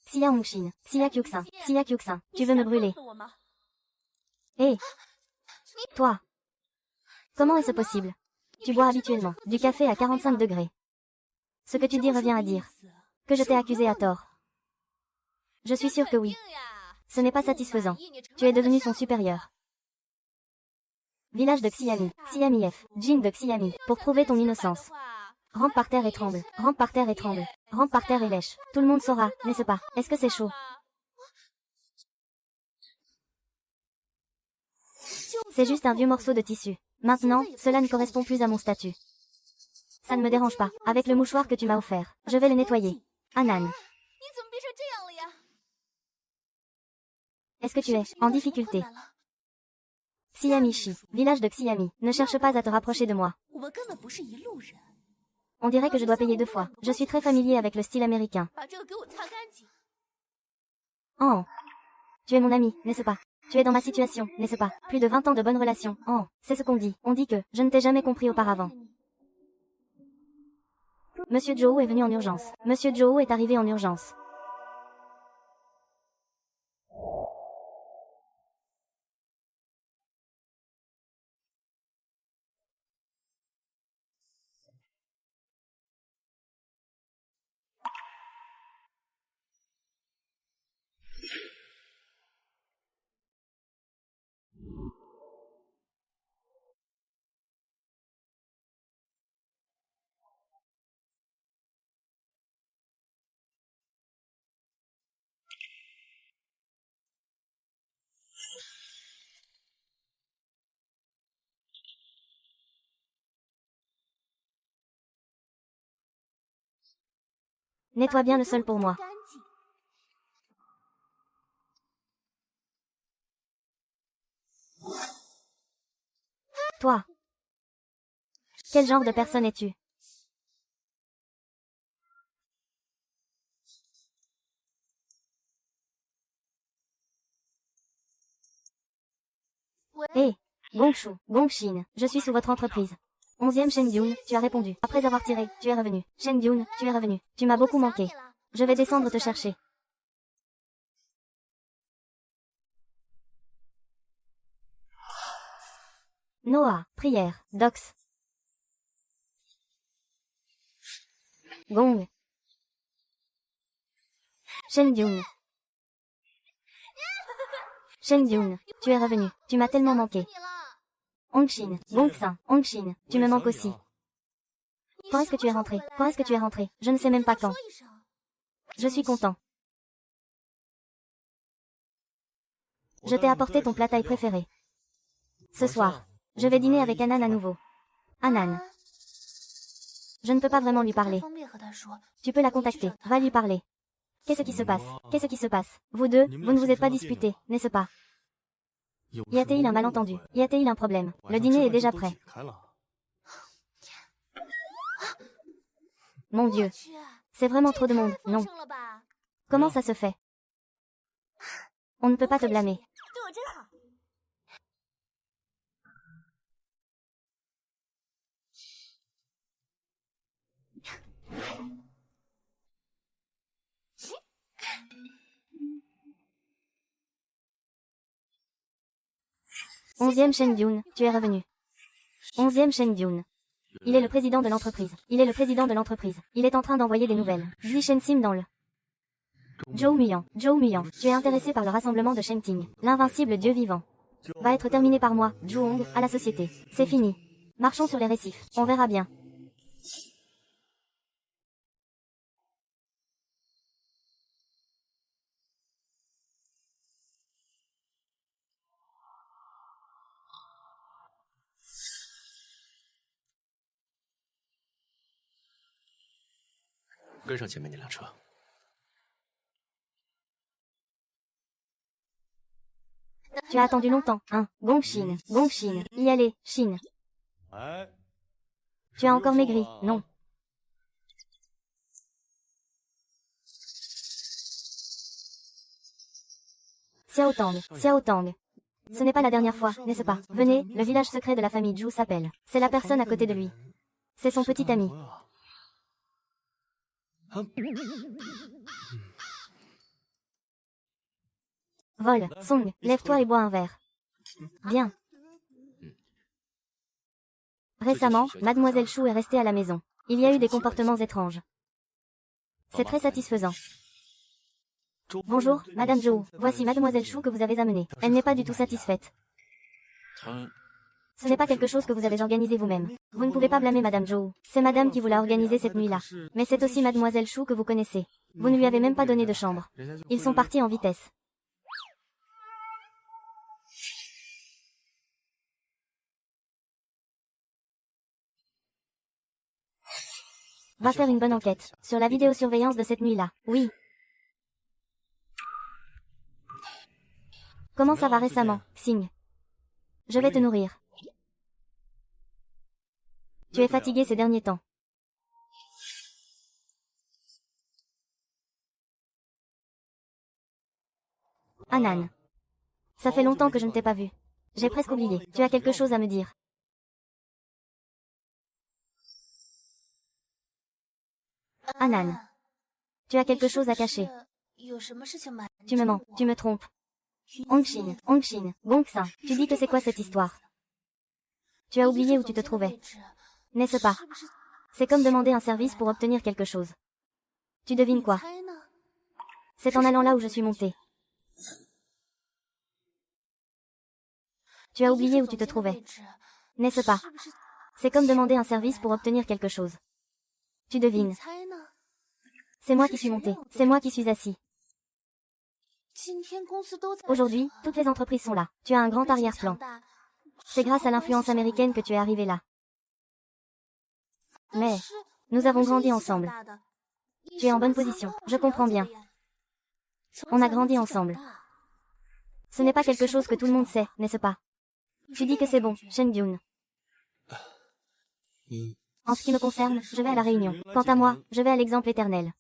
Xia Hongxin. Xia Kyuxin. Xia Kyuxin. Tu veux me brûler? Hé! Toi! Comment est-ce possible? Tu bois habituellement du café à 45 degrés. Ce que tu dis revient à dire que je t'ai accusé à tort. Je suis sûre que oui. Ce n'est pas satisfaisant. Tu es devenu son supérieur. Village de Xiami. Xiami F. Jin de Xiami. Pour prouver ton innocence. Rampe par terre et tremble. Rampe par terre et tremble. Rampe par terre et lèche. Tout le monde saura, n'est-ce pas? Est-ce que c'est chaud? C'est juste un vieux morceau de tissu. Maintenant, cela ne correspond plus à mon statut. Ça ne me dérange pas. Avec le mouchoir que tu m'as offert, je vais le nettoyer. Anan. Est-ce que tu es en difficulté? Xiamishi, village de Xiami. Ne cherche pas à te rapprocher de moi. On dirait que je dois payer 2 fois. Je suis très familier avec le style américain. Oh. Tu es mon ami, n'est-ce pas? Tu es dans ma situation, n'est-ce pas? Plus de 20 ans de bonnes relations. Oh. C'est ce qu'on dit. On dit que je ne t'ai jamais compris auparavant. Monsieur Zhou est venu en urgence. Monsieur Zhou est arrivé en urgence. Nettoie bien le sol pour moi. Toi. Quel genre de personne es-tu? Hé, Gongshu, Gongshin, je suis sous votre entreprise. 11e Shen Yun, tu as répondu. Après avoir tiré, tu es revenu. Shen Yun, tu es revenu. Tu m'as beaucoup manqué. Je vais descendre te chercher. Noah, prière, Dox. Gong. Shen Yun. Shen Yun, tu es revenu. Tu m'as tellement manqué. Hongshin, Gongsan, Hongshin, tu me manques aussi. Quand est-ce que tu es rentré? Quand est-ce que tu es rentré? Je ne sais même pas quand. Je suis content. Je t'ai apporté ton plat thaï préféré. Ce soir, je vais dîner avec Anan à nouveau. Anan. Je ne peux pas vraiment lui parler. Tu peux la contacter, va lui parler. Qu'est-ce qui se passe? Qu'est-ce qui se passe? Vous deux, vous ne vous êtes pas disputés, n'est-ce pas? Y a-t-il un malentendu? Y a-t-il un problème? Le dîner est déjà prêt. Mon Dieu. C'est vraiment trop de monde, non? Comment ça se fait? On ne peut pas te blâmer. Onzième Shen Yun, tu es revenu. 11e Shen Yun. Il est le président de l'entreprise. Il est le président de l'entreprise. Il est en train d'envoyer des nouvelles. Zhi Shensim dans le... Zhou Muyan, tu es intéressé par le rassemblement de Shenting, l'invincible dieu vivant. Va être terminé par moi, Zhuong, à la société. C'est fini. Marchons sur les récifs. On verra bien. Tu as attendu longtemps, hein? Gongshin, y aller, Shin. Tu as encore maigri, non? Xiao Tang. Ce n'est pas la dernière fois, n'est-ce pas? Venez, le village secret de la famille Zhu s'appelle. C'est la personne à côté de lui. C'est son petit ami. Vol, Song, lève-toi et bois un verre. Bien. Récemment, Mademoiselle Chou est restée à la maison. Il y a eu des comportements étranges. C'est très satisfaisant. Bonjour, Madame Zhou. Voici Mademoiselle Chou que vous avez amenée. Elle n'est pas du tout satisfaite. Ce n'est pas quelque chose que vous avez organisé vous-même. Vous ne pouvez pas blâmer Madame Zhou. C'est Madame qui vous l'a organisé cette nuit-là. Mais c'est aussi Mademoiselle Chou que vous connaissez. Vous ne lui avez même pas donné de chambre. Ils sont partis en vitesse. Va faire une bonne enquête. Sur la vidéosurveillance de cette nuit-là. Oui. Comment ça va récemment, Xing? Je vais te nourrir. Tu es fatigué ces derniers temps. Anan. Ça fait longtemps que je ne t'ai pas vu. J'ai presque oublié. Tu as quelque chose à me dire. Anan. Tu as quelque chose à cacher. Tu me mens, tu me trompes. Hongshin, Gongxin, tu dis que c'est quoi cette histoire? Tu as oublié où tu te trouvais. N'est-ce pas? C'est comme demander un service pour obtenir quelque chose. Tu devines quoi? C'est en allant là où je suis montée. Tu as oublié où tu te trouvais. N'est-ce pas? C'est comme demander un service pour obtenir quelque chose. Tu devines. C'est moi qui suis montée. C'est moi qui suis assis. Aujourd'hui, toutes les entreprises sont là. Tu as un grand arrière-plan. C'est grâce à l'influence américaine que tu es arrivé là. Mais, nous avons grandi ensemble. Tu es en bonne position, je comprends bien. On a grandi ensemble. Ce n'est pas quelque chose que tout le monde sait, n'est-ce pas? Tu dis que c'est bon, Shen Gyun. En ce qui me concerne, je vais à la réunion. Quant à moi, je vais à l'exemple éternel.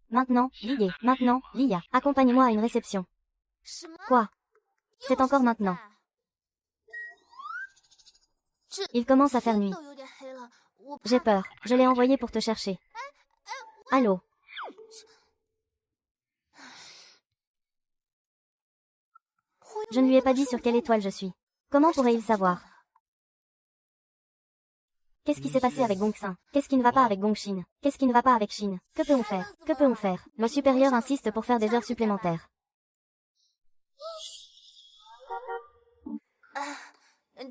Maintenant, Lia, accompagne-moi à une réception. Quoi? C'est encore maintenant. Il commence à faire nuit. J'ai peur, je l'ai envoyé pour te chercher. Allô? Je ne lui ai pas dit sur quelle étoile je suis. Comment pourrait-il savoir? Qu'est-ce qui s'est passé avec Gongxin? Qu'est-ce qui ne va pas avec Gongxin? Qu'est-ce qui ne va pas avec Shin? Que peut-on faire? Que peut-on faire? Le supérieur insiste pour faire des heures supplémentaires.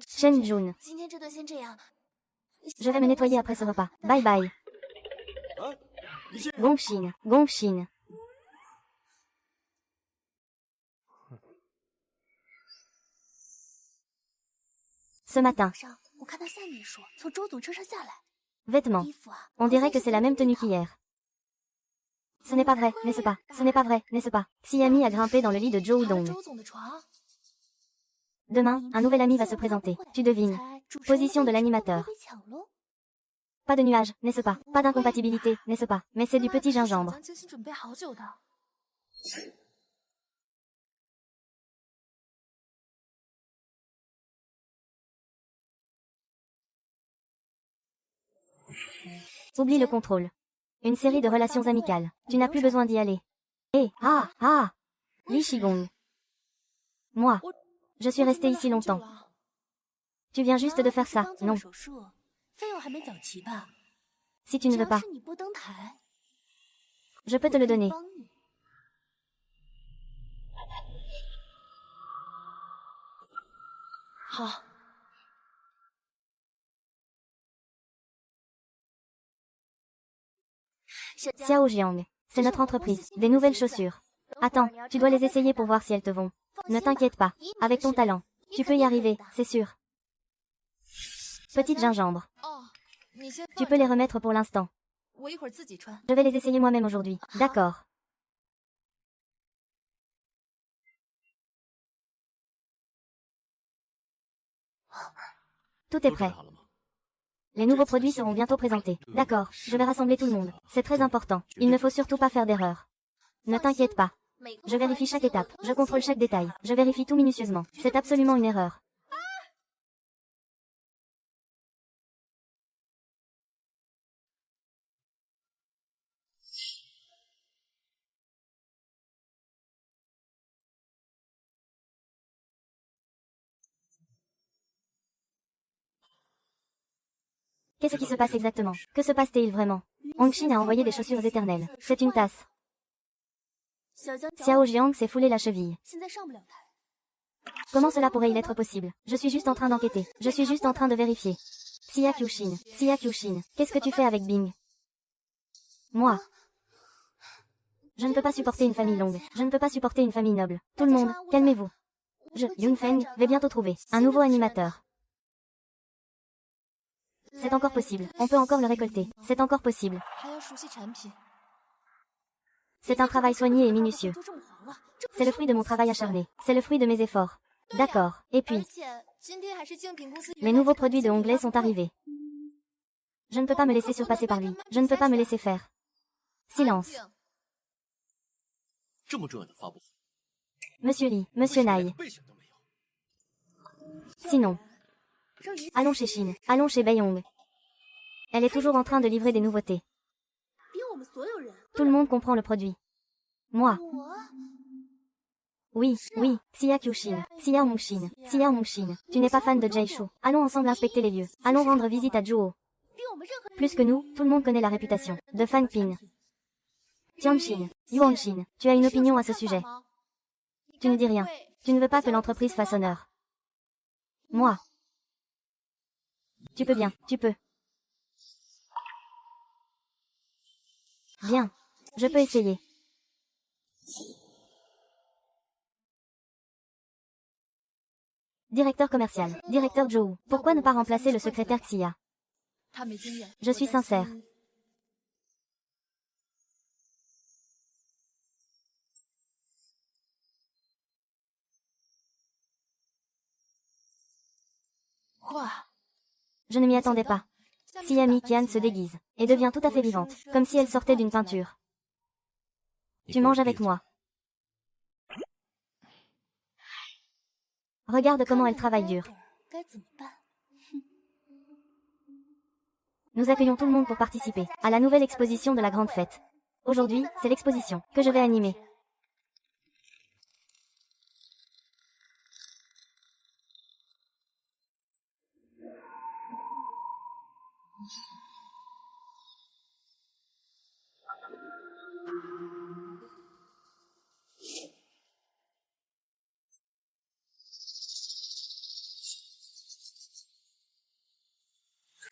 Shen Jun. Je vais me nettoyer après ce repas. Bye bye. Gongxin. Ce matin. Vêtements. On dirait que c'est la même tenue qu'hier. Ce n'est pas vrai, n'est-ce pas? Ce n'est pas vrai, n'est-ce pas? Xiami a grimpé dans le lit de Zhou Dong. Demain, un nouvel ami va se présenter. Tu devines. Position de l'animateur. Pas de nuages, n'est-ce pas? Pas d'incompatibilité, n'est-ce pas? Mais c'est du petit gingembre. Oublie le contrôle. Une série de relations amicales. Tu n'as plus besoin d'y aller. Li Shigong. Moi. Je suis restée ici longtemps. Tu viens juste de faire ça, non? Si tu ne veux pas. Je peux te le donner. Xiao Jiang. C'est notre entreprise. Des nouvelles chaussures. Attends, tu dois les essayer pour voir si elles te vont. Ne t'inquiète pas. Avec ton talent. Tu peux y arriver, c'est sûr. Petite gingembre. Tu peux les remettre pour l'instant. Je vais les essayer moi-même aujourd'hui. D'accord. Tout est prêt. Les nouveaux produits seront bientôt présentés. D'accord, je vais rassembler tout le monde. C'est très important. Il ne faut surtout pas faire d'erreur. Ne t'inquiète pas. Je vérifie chaque étape. Je contrôle chaque détail. Je vérifie tout minutieusement. C'est absolument une erreur. Qu'est-ce qui se passe exactement? Que se passe-t-il vraiment? Hongshin a envoyé des chaussures éternelles. C'est une tasse. Xiao Jiang s'est foulé la cheville. Comment cela pourrait-il être possible? Je suis juste en train d'enquêter. Je suis juste en train de vérifier. Xia Kyushin, qu'est-ce que tu fais avec Bing? Moi. Je ne peux pas supporter une famille longue. Je ne peux pas supporter une famille noble. Tout le monde, calmez-vous. Yunfeng, vais bientôt trouver un nouveau animateur. C'est encore possible. On peut encore le récolter. C'est encore possible. C'est un travail soigné et minutieux. C'est le fruit de mon travail acharné. C'est le fruit de mes efforts. D'accord. Et puis, les nouveaux produits de Honglet sont arrivés. Je ne peux pas me laisser surpasser par lui. Je ne peux pas me laisser faire. Silence. Monsieur Li, Monsieur Nai. Sinon. Allons chez Chine. Allons chez Beiyong. Elle est toujours en train de livrer des nouveautés. Tout le monde comprend le produit. Moi. Oui, oui, Xia Kyushin, Xia Mongshin, Xia Mongshin. Tu n'es pas fan de Jaishu. Allons ensemble inspecter les lieux. Allons rendre visite à Zhuo. Plus que nous, tout le monde connaît la réputation de Fan Ping. Tianxin, Yuanshin, tu as une opinion à ce sujet. Tu ne dis rien. Tu ne veux pas que l'entreprise fasse honneur. Moi. Tu peux bien, tu peux. Bien. Je peux essayer. Directeur commercial, directeur Zhou. Pourquoi ne pas remplacer le secrétaire Xia? Je suis sincère. Je ne m'y attendais pas. Xia Miqian se déguise et devient tout à fait vivante, comme si elle sortait d'une peinture. Tu manges avec moi. Regarde comment elle travaille dur. Nous accueillons tout le monde pour participer à la nouvelle exposition de la grande fête. Aujourd'hui, c'est l'exposition que je vais animer.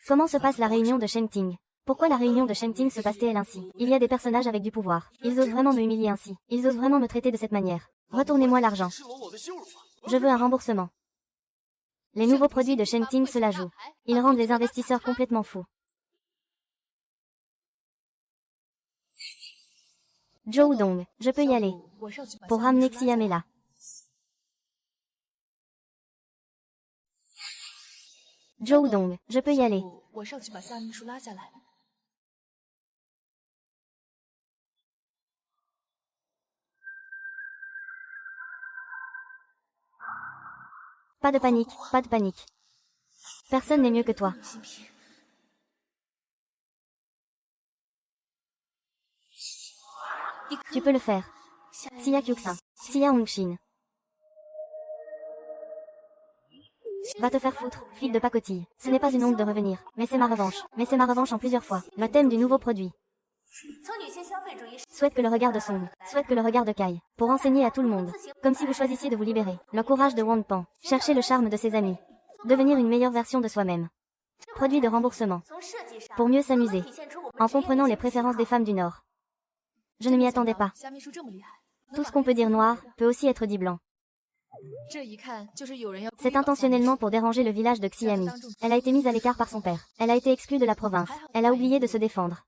Comment se passe la réunion de Shenting? Pourquoi la réunion de Shenting se passe-t-elle ainsi? Il y a des personnages avec du pouvoir. Ils osent vraiment me humilier ainsi. Ils osent vraiment me traiter de cette manière. Retournez-moi l'argent. Je veux un remboursement. Les nouveaux produits de Shenting se la jouent. Ils rendent les investisseurs complètement fous. Zhou Dong, je peux y aller. Pour ramener Xiamela. Zhou Dong, je peux y aller. Pas de panique, pas de panique. Personne n'est mieux que toi. Tu peux le faire. Xia Kyuxin, Xia Hongshin. Va te faire foutre, fille de pacotille. Ce n'est pas une honte de revenir, mais c'est ma revanche. Mais c'est ma revanche en plusieurs fois. Le thème du nouveau produit. Souhaite que le regard de Song, souhaite que le regard de Kai, pour enseigner à tout le monde. Comme si vous choisissiez de vous libérer. Le courage de Wang Pan. Chercher le charme de ses amis. Devenir une meilleure version de soi-même. Produit de remboursement. Pour mieux s'amuser. En comprenant les préférences des femmes du Nord. Je ne m'y attendais pas. Tout ce qu'on peut dire noir, peut aussi être dit blanc. C'est intentionnellement pour déranger le village de Xiami. Elle a été mise à l'écart par son père. Elle a été exclue de la province. Elle a oublié de se défendre.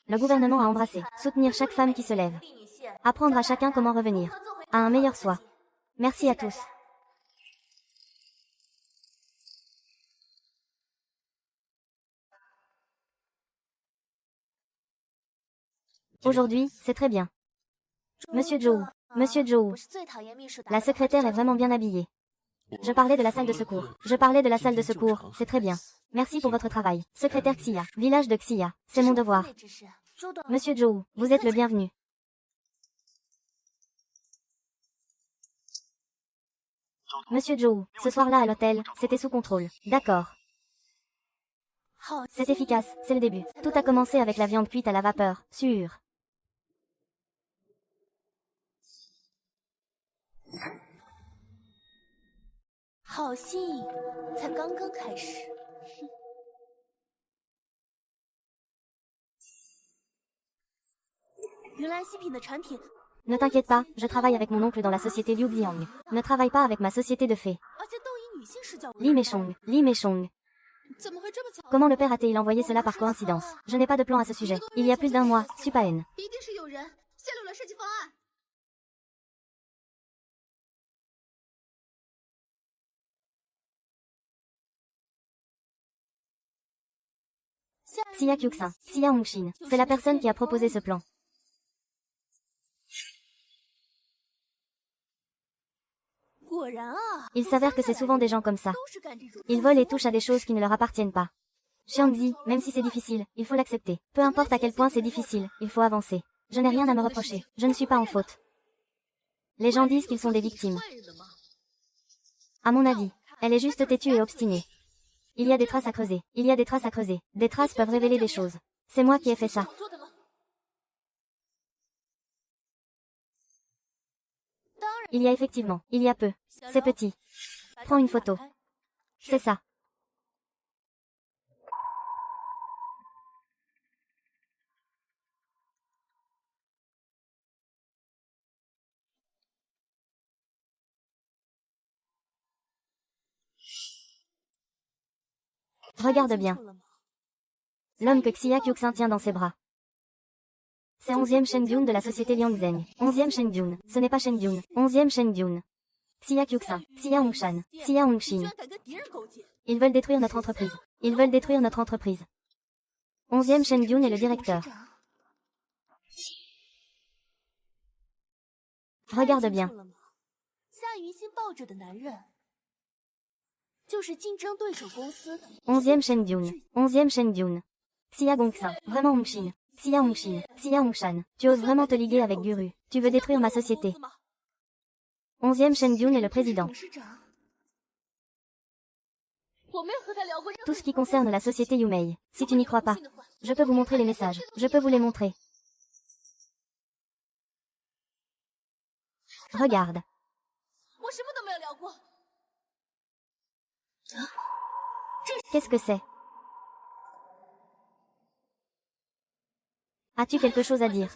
Le gouvernement a embrassé. Soutenir chaque femme qui se lève. Apprendre à chacun comment revenir. À un meilleur soi. Merci à tous. Aujourd'hui, c'est très bien. Monsieur Zhou. Monsieur Zhou. La secrétaire est vraiment bien habillée. Je parlais de la salle de secours. Je parlais de la salle de secours, c'est très bien. Merci pour votre travail. Secrétaire Xia, village de Xia, c'est mon devoir. Monsieur Zhou, vous êtes le bienvenu. Monsieur Zhou, ce soir-là à l'hôtel, c'était sous contrôle. D'accord. C'est efficace, c'est le début. Tout a commencé avec la viande cuite à la vapeur, sûre. Ne t'inquiète pas, je travaille avec mon oncle dans la société Liu Xiang. Ne travaille pas avec ma société de fées. Li Meichong, Li Meichong. Comment le père a-t-il envoyé cela par coïncidence? Je n'ai pas de plan à ce sujet. Il y a plus d'un mois, Supaen. Xia Qiuxin, Xia Hongxin, c'est la personne qui a proposé ce plan. Il s'avère que c'est souvent des gens comme ça. Ils volent et touchent à des choses qui ne leur appartiennent pas. Xiangzi, même si c'est difficile, il faut l'accepter. Peu importe à quel point c'est difficile, il faut avancer. Je n'ai rien à me reprocher. Je ne suis pas en faute. Les gens disent qu'ils sont des victimes. À mon avis, elle est juste têtue et obstinée. Il y a des traces à creuser. Il y a des traces à creuser. Des traces peuvent révéler des choses. C'est moi qui ai fait ça. Il y a effectivement, il y a peu. C'est petit. Prends une photo. C'est ça. Regarde bien. L'homme que Xia Qiuxin tient dans ses bras. C'est 11e Shen Dune de la société Liangzhen. 11e Shen Dune. Ce n'est pas Shen Dune. 11e Shen Dune. Xia Qiuxin. Xia Hongshan. Xia Hongxin. Ils veulent détruire notre entreprise. Ils veulent détruire notre entreprise. 11e Shen Dune est le directeur. Regarde bien. 11e Shen Dune. 11e Shen Dune. Xia Gongxin. Vraiment Hongxin. Xia Hongxin. Xia Hongshan. Tu oses vraiment te liguer avec Guru. Tu veux détruire ma société. 11e Shen Dune est le président. Tout ce qui concerne la société Yumei. Si tu n'y crois pas, je peux vous montrer les messages. Je peux vous les montrer. Regarde. Qu'est-ce que c'est? As-tu quelque chose à dire?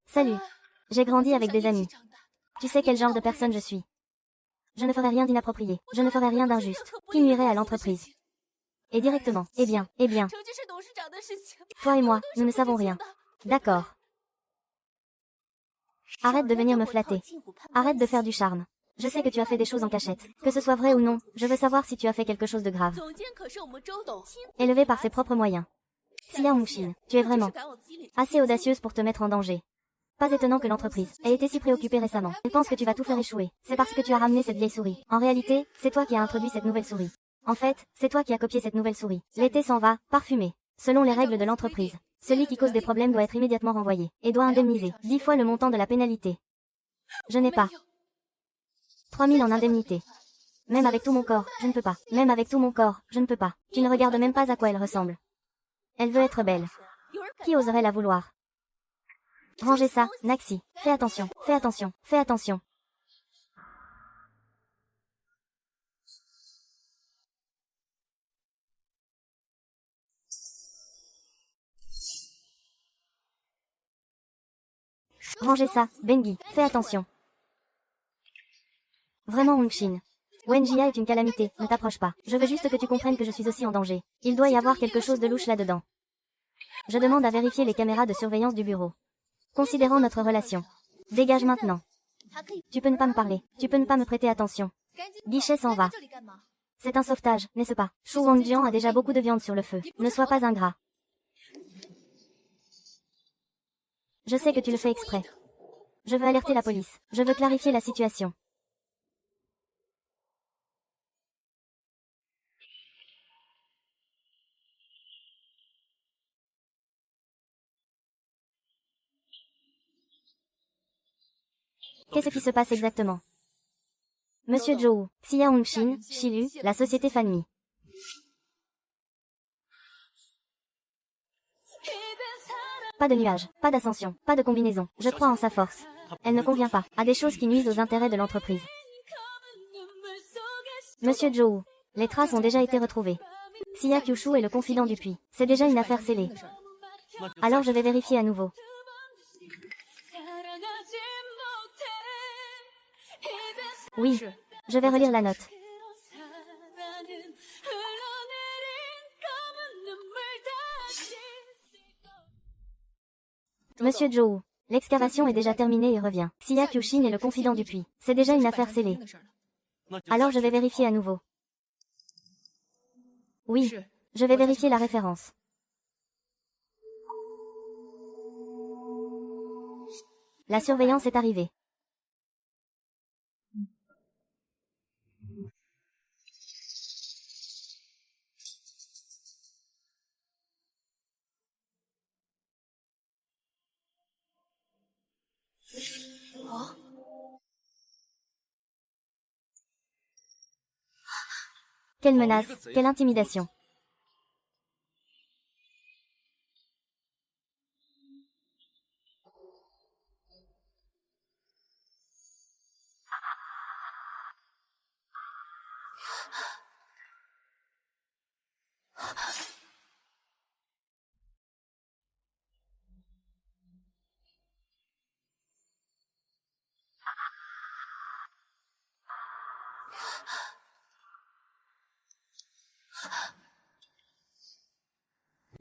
Salut. J'ai grandi avec des amis. Tu sais quel genre de personne je suis. Je ne ferai rien d'inapproprié. Je ne ferai rien d'injuste. Qui nuirait à l'entreprise. Et directement. Eh bien. Toi et moi, nous ne savons rien. D'accord. Arrête de venir me flatter. Arrête de faire du charme. Je sais que tu as fait des choses en cachette. Que ce soit vrai ou non, je veux savoir si tu as fait quelque chose de grave. Élevé par ses propres moyens. Xia Hongxin, tu es vraiment assez audacieuse pour te mettre en danger. Pas étonnant que l'entreprise ait été si préoccupée récemment. Elle pense que tu vas tout faire échouer. C'est parce que tu as ramené cette vieille souris. En réalité, c'est toi qui as introduit cette nouvelle souris. En fait, c'est toi qui as copié cette nouvelle souris. L'été s'en va, parfumé. Selon les règles de l'entreprise, celui qui cause des problèmes doit être immédiatement renvoyé, et doit indemniser 10 fois le montant de la pénalité. Je n'ai pas 3000 en indemnité. Même avec tout mon corps, je ne peux pas. Même avec tout mon corps, je ne peux pas. Tu ne regardes même pas à quoi elle ressemble. Elle veut être belle. Qui oserait la vouloir? Rangez ça, Naxi. Fais attention, fais attention, fais attention. Rangez ça, Bengi, fais attention. Vraiment Hongxin. Wenjia est une calamité, ne t'approche pas. Je veux juste que tu comprennes que je suis aussi en danger. Il doit y avoir quelque chose de louche là-dedans. Je demande à vérifier les caméras de surveillance du bureau. Considérant notre relation. Dégage maintenant. Tu peux ne pas me parler. Tu peux ne pas me prêter attention. Guichet s'en va. C'est un sauvetage, n'est-ce pas? Shu Wangjian a déjà beaucoup de viande sur le feu. Ne sois pas ingrat. Je sais que tu le fais exprès. Je veux alerter la police. Je veux clarifier la situation. Qu'est-ce qui se passe exactement? Monsieur Zhou, Xia Hongxin, Shilu, la société Fanmi. Pas de nuage, pas d'ascension, pas de combinaison. Je crois en sa force. Elle ne convient pas à des choses qui nuisent aux intérêts de l'entreprise. Monsieur Zhou, les traces ont déjà été retrouvées. Xia Kyushu est le confident du puits. C'est déjà une affaire scellée. Alors je vais vérifier à nouveau. Oui, je vais relire la note. Monsieur Zhou, l'excavation est déjà terminée et revient. Xia Kyushin est le confident du puits. C'est déjà une affaire scellée. Alors je vais vérifier à nouveau. Oui, je vais vérifier la référence. La surveillance est arrivée. Quelle menace, quelle intimidation.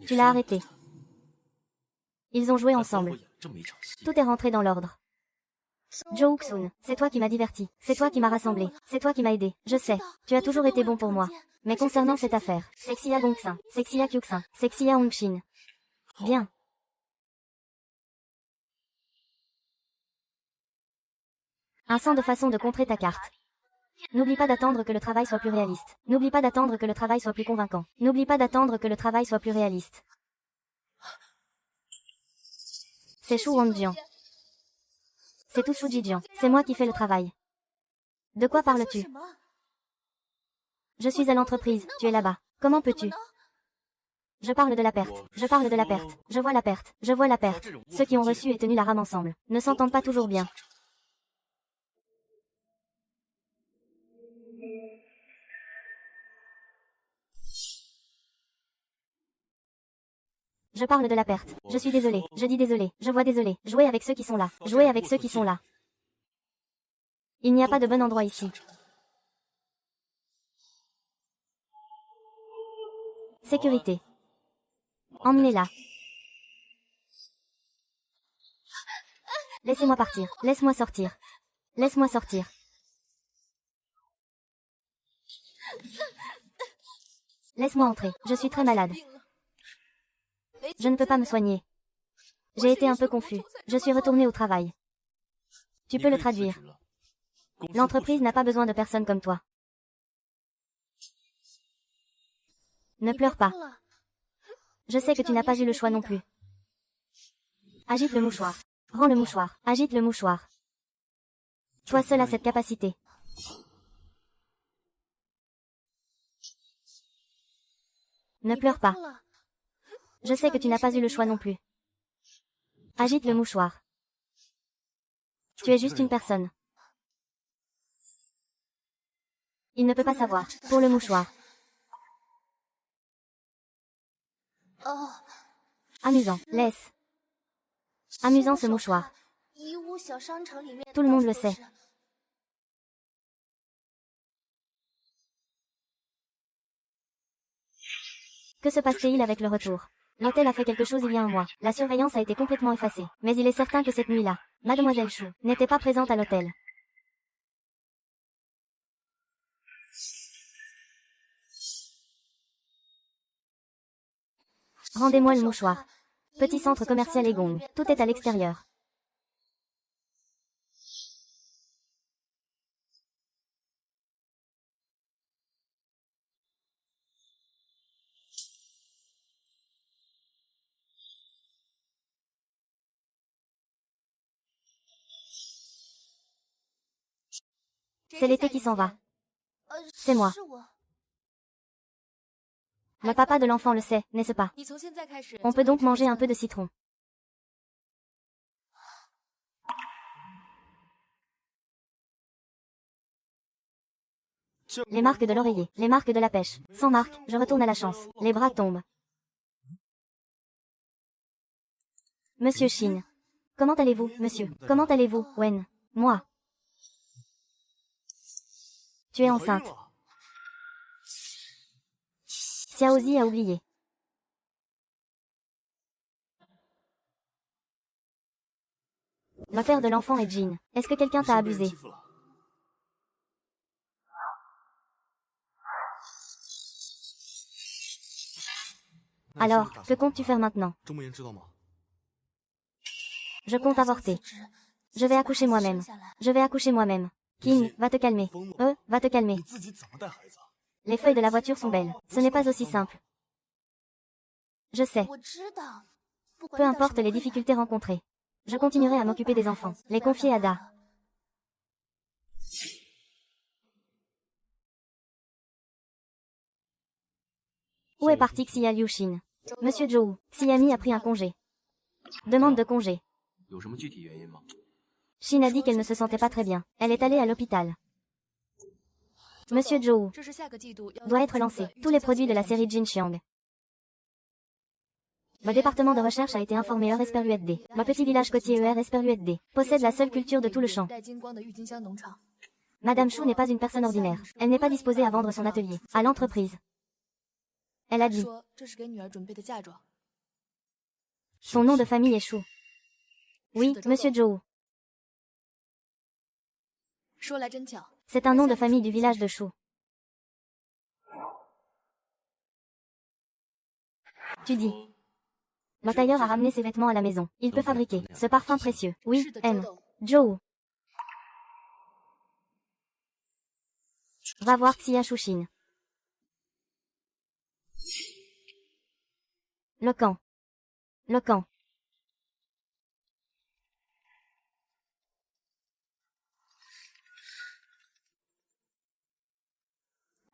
Tu l'as arrêté. Ils ont joué ensemble. Tout est rentré dans l'ordre. Jo Uksun, c'est toi qui m'as diverti. C'est toi qui m'as rassemblé. C'est toi qui m'as aidé. Je sais. Tu as toujours été bon pour moi. Mais concernant cette affaire, c'est Xia Gongxin, c'est Xia Kyuxin, c'est Xia Hongshin. Bien. Un sang de façon de contrer ta carte. N'oublie pas d'attendre que le travail soit plus réaliste. N'oublie pas d'attendre que le travail soit plus convaincant. N'oublie pas d'attendre que le travail soit plus réaliste. C'est Shu Wangjian. C'est tout Shujijian. C'est moi qui fais le travail. De quoi parles-tu? Je suis à l'entreprise, tu es là-bas. Comment peux-tu? Je parle de la perte. Je parle de la perte. Je vois la perte. Je vois la perte. Ceux qui ont reçu et tenu la rame ensemble ne s'entendent pas toujours bien. Je parle de la perte. Je suis désolé. Je dis désolé. Je vois désolé. Jouez avec ceux qui sont là. Jouez avec ceux qui sont là. Il n'y a pas de bon endroit ici. Sécurité. Emmenez-la. Laissez-moi partir. Laisse-moi sortir. Laisse-moi sortir. Laisse-moi entrer. Je suis très malade. Je ne peux pas me soigner. J'ai été un peu confus. Je suis retourné au travail. Tu peux le traduire. L'entreprise n'a pas besoin de personnes comme toi. Ne pleure pas. Je sais que tu n'as pas eu le choix non plus. Agite le mouchoir. Rends le mouchoir. Agite le mouchoir. Toi seul as cette capacité. Ne pleure pas. Je sais que tu n'as pas eu le choix non plus. Agite le mouchoir. Tu es juste une personne. Il ne peut pas savoir. Pour le mouchoir. Amusant. Laisse. Amusant ce mouchoir. Tout le monde le sait. Que se passe-t-il avec le retour? L'hôtel a fait quelque chose il y a un mois. La surveillance a été complètement effacée. Mais il est certain que cette nuit-là, Mademoiselle Shu n'était pas présente à l'hôtel. Rendez-moi le mouchoir. Petit centre commercial Egong. Tout est à l'extérieur. C'est l'été qui s'en va. C'est moi. Le papa de l'enfant le sait, n'est-ce pas? On peut donc manger un peu de citron. Les marques de l'oreiller, les marques de la pêche. Sans marque, je retourne à la chance. Les bras tombent. Monsieur Shin. Comment allez-vous, monsieur? Comment allez-vous, Wen? Moi. Tu es enceinte. Xiaozi a oublié. Le père de l'enfant est Jin. Est-ce que quelqu'un t'a abusé? Alors, que comptes-tu faire maintenant? Je compte avorter. Je vais accoucher moi-même. Je vais accoucher moi-même. King, va te calmer. Va te calmer. Les feuilles de la voiture sont belles. Ce n'est pas aussi simple. Je sais. Peu importe les difficultés rencontrées. Je continuerai à m'occuper des enfants. Les confier à Da. Où est parti Xia Liuxin? Monsieur Zhou, Xiami a pris un congé. Demande de congé. Shin a dit qu'elle ne se sentait pas très bien. Elle est allée à l'hôpital. Monsieur Zhou doit être lancé. Tous les produits de la série Jinxiang. Le département de recherche a été informé Esperluette-D. Le petit village côtier Esperluette-D possède la seule culture de tout le champ. Madame Chou n'est pas une personne ordinaire. Elle n'est pas disposée à vendre son atelier à l'entreprise. Elle a dit. Son nom de famille est Chou. Oui, monsieur Zhou. C'est un nom de famille du village de Chou. Tu dis. Le tailleur a ramené ses vêtements à la maison. Il peut fabriquer ce parfum précieux. Oui, M. Zhou. Va voir Xia Shuxin. Le camp. Le camp.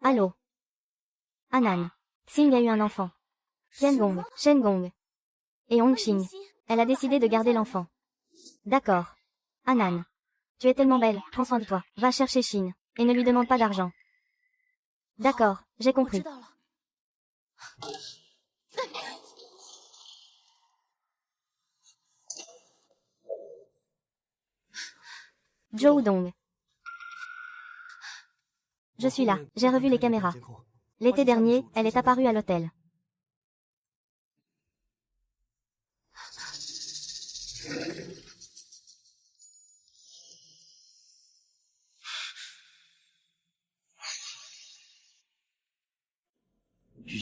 Allô. Anan. Xing a eu un enfant. Tiangong, Shengong. Et Hongxing. Elle a décidé de garder l'enfant. D'accord. Anan. Tu es tellement belle, prends soin de toi. Va chercher Shin. Et ne lui demande pas d'argent. D'accord, j'ai compris. Zhou Dong. Je suis là, j'ai revu les caméras. L'été dernier, elle est apparue à l'hôtel.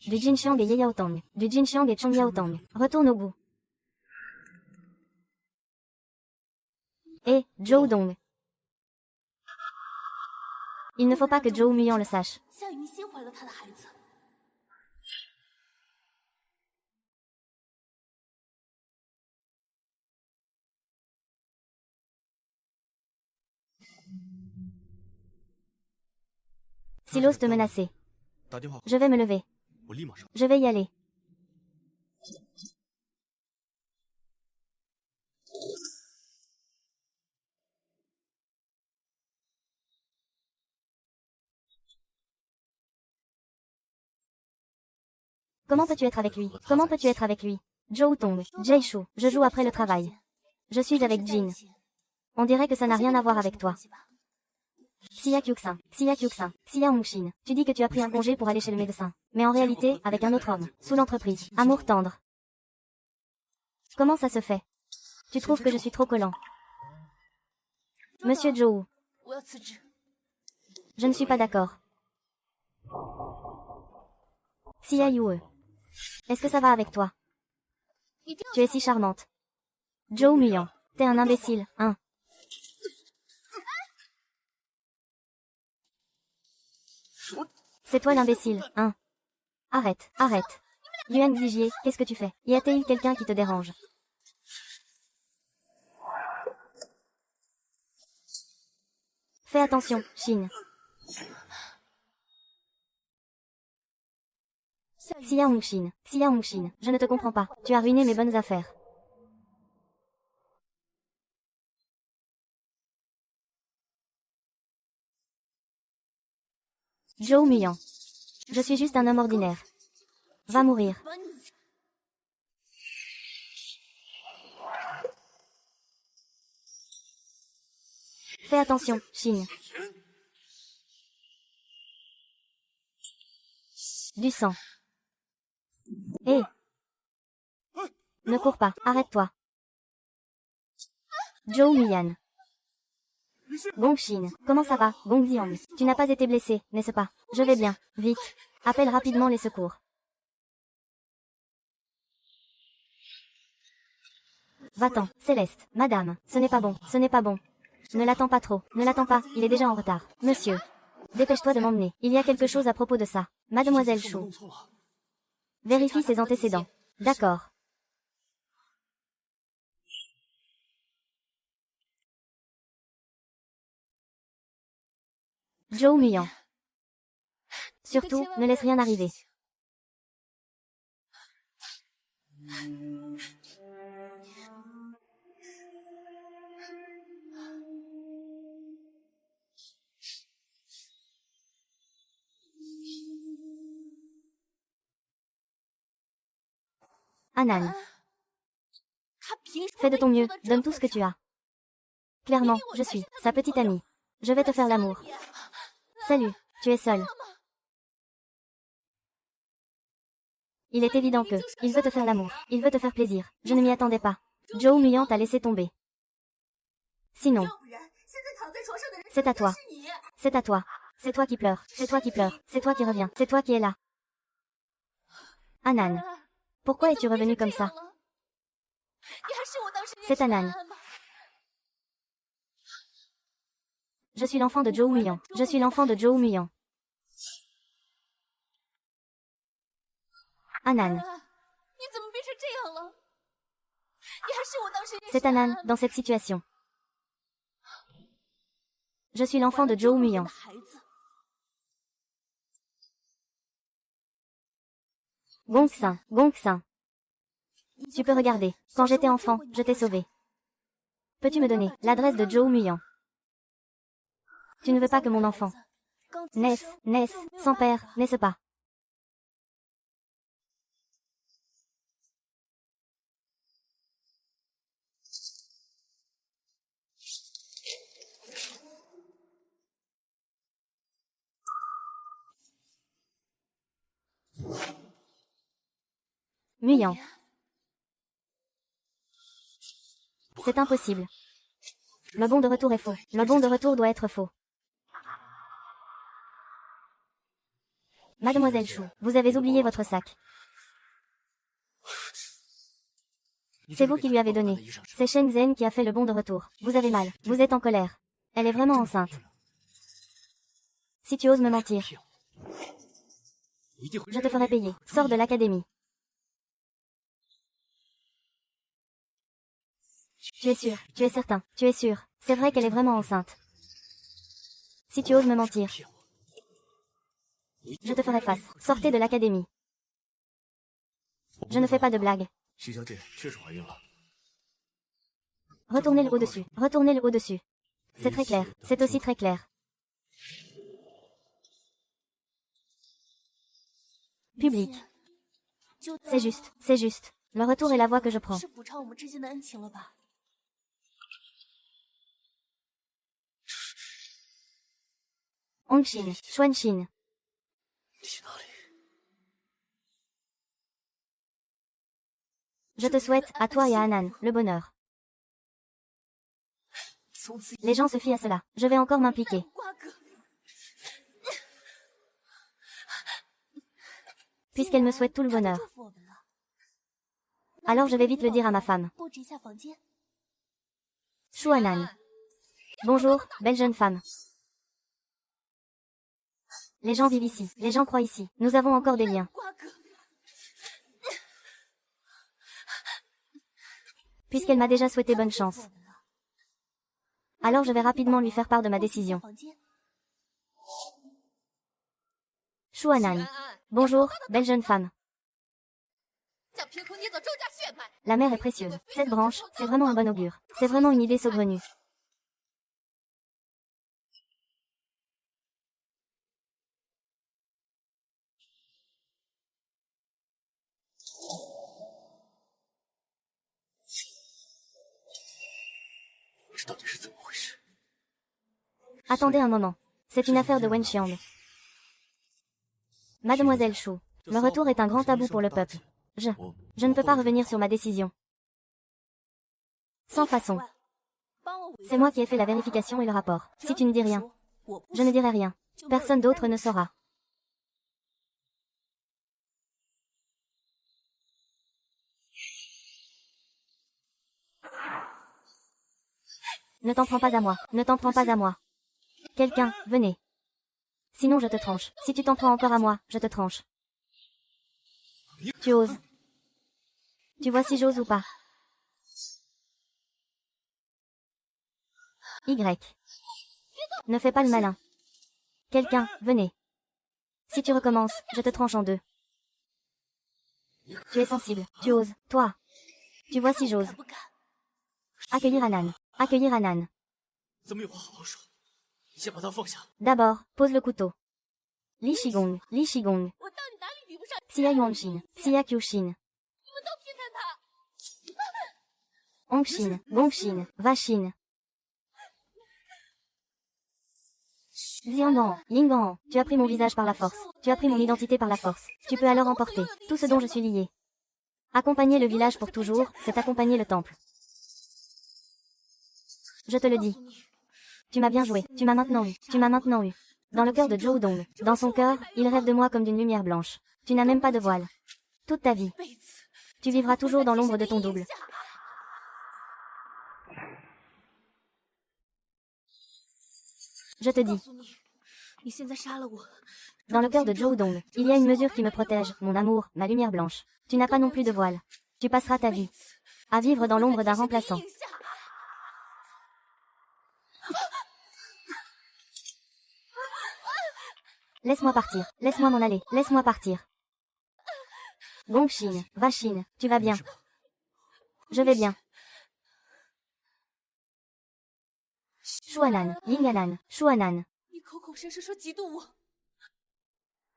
Du Jinxiang et Yeyaotang. Du Jinxiang et Chongyaotang. Retourne au bout. Et, Zhou Dong. Il ne faut pas que Zhou Muyan le sache. S'il ose te menacer. Je vais me lever. Je vais y aller. Comment peux-tu être avec lui? Comment peux-tu être avec lui? Zhou Tong, Jai Shu, je joue après le travail. Je suis avec Jin. On dirait que ça n'a rien à voir avec toi. Xia Kyuxin, Xia Hongxin, tu dis que tu as pris un congé pour aller chez le médecin. Mais en réalité, avec un autre homme, sous l'entreprise. Amour tendre. Comment ça se fait? Tu trouves que je suis trop collant? Monsieur Zhou. Je ne suis pas d'accord. Xia Yue. Est-ce que ça va avec toi? Tu es si charmante. Zhou Muyan. T'es un imbécile, hein? C'est toi l'imbécile, hein? Arrête, arrête. Yuan Xijier, qu'est-ce que tu fais? Y a-t-il quelqu'un qui te dérange? Fais attention, Shin. Xia Hongxin, je ne te comprends pas. Tu as ruiné mes bonnes affaires. Zhou Muyang. Je suis juste un homme ordinaire. Va mourir. Fais attention, Shin. Du sang. Hé. Ne cours pas, arrête-toi. Zhou Muyan. Gongshin, comment ça va, Gongxiang? Tu n'as pas été blessé, n'est-ce pas? Je vais bien, vite. Appelle rapidement les secours. Va-t'en, Céleste, madame, ce n'est pas bon, ce n'est pas bon. Ne l'attends pas trop, ne l'attends pas, il est déjà en retard. Monsieur. Dépêche-toi de m'emmener, il y a quelque chose à propos de ça. Mademoiselle Shu. Vérifie ses antécédents. D'accord. Zhou Muyang. Surtout, ne laisse rien arriver. Anan. Fais de ton mieux, donne tout ce que tu as. Clairement, je suis sa petite amie. Je vais te faire l'amour. Salut, tu es seul. Il est évident que, il veut te faire l'amour, il veut te faire plaisir. Je ne m'y attendais pas. Zhou Muyang t'a laissé tomber. Sinon, c'est à toi. C'est à toi. C'est toi qui pleures, c'est toi qui pleures, c'est toi qui reviens, c'est toi qui es là. Anan. Pourquoi es-tu revenu comme ça? C'est Anan. Je suis l'enfant de Zhou Muyang. Je suis l'enfant de Zhou Muyang. Anan. C'est Anan, dans cette situation. Je suis l'enfant de Zhou Muyang. Gongxin, Gongxin. Tu peux regarder. Quand j'étais enfant, je t'ai sauvé. Peux-tu me donner l'adresse de Zhou Muyang? Tu ne veux pas que mon enfant naisse, sans père, n'est-ce pas? Muyang. C'est impossible. Le bon de retour est faux. Le bon de retour doit être faux. Mademoiselle Shu, vous avez oublié votre sac. C'est vous qui lui avez donné. C'est Shen Zhen qui a fait le bon de retour. Vous avez mal. Vous êtes en colère. Elle est vraiment enceinte. Si tu oses me mentir, je te ferai payer. Sors de l'académie. Tu es sûr, tu es certain, tu es sûr. C'est vrai qu'elle est vraiment enceinte. Si tu oses me mentir, je te ferai face. Sortez de l'académie. Je ne fais pas de blagues. Retournez le au-dessus. Retournez le au-dessus. C'est très clair. C'est aussi très clair. Public. C'est juste. C'est juste. Le retour est la voie que je prends. Hongshin, Xuanxin. Je te souhaite, à toi et à Anan, le bonheur. Les gens se fient à cela. Je vais encore m'impliquer. Puisqu'elle me souhaite tout le bonheur. Alors je vais vite le dire à ma femme. Shu Anan. Bonjour, belle jeune femme. Les gens vivent ici, les gens croient ici. Nous avons encore des liens. Puisqu'elle m'a déjà souhaité bonne chance. Alors je vais rapidement lui faire part de ma décision. Shu Anan. Bonjour, belle jeune femme. La mer est précieuse. Cette branche, c'est vraiment un bon augure. C'est vraiment une idée saugrenue. Attendez un moment. C'est une affaire de Wen Xiang. Mademoiselle Shu, le retour est un grand tabou pour le peuple. Je ne peux pas revenir sur ma décision. Sans façon. C'est moi qui ai fait la vérification et le rapport. Si tu ne dis rien, je ne dirai rien. Personne d'autre ne saura. Ne t'en prends pas à moi. Ne t'en prends pas à moi. Quelqu'un, venez. Sinon je te tranche. Si tu t'en prends encore à moi, je te tranche. Tu oses. Tu vois si j'ose ou pas. Y. Ne fais pas le malin. Quelqu'un, venez. Si tu recommences, je te tranche en deux. Tu es sensible. Tu oses. Toi. Tu vois si j'ose. Accueillir Anan. Accueillir Anan. D'abord, pose le couteau. Li Shigong. Li Shigong. Xia Yuanshin. Xia Kyushin. Hongshin. Gongshin. Vashin. Xiangban, Yingban, tu as pris mon visage par la force. Tu as pris mon identité par la force. Tu peux alors emporter tout ce dont je suis lié. Accompagner le village pour toujours, c'est accompagner le temple. Je te le dis. Tu m'as bien joué. Tu m'as maintenant eu. Tu m'as maintenant eu. Dans le cœur de Zhou Dong. Dans son cœur, il rêve de moi comme d'une lumière blanche. Tu n'as même pas de voile. Toute ta vie. Tu vivras toujours dans l'ombre de ton double. Je te dis. Dans le cœur de Zhou Dong, il y a une mesure qui me protège, mon amour, ma lumière blanche. Tu n'as pas non plus de voile. Tu passeras ta vie à vivre dans l'ombre d'un remplaçant. Laisse-moi partir. Laisse-moi m'en aller. Laisse-moi partir. Gongshin, Vashin, tu vas bien. Je vais bien. Shuanan, Yinganan, Shuanan.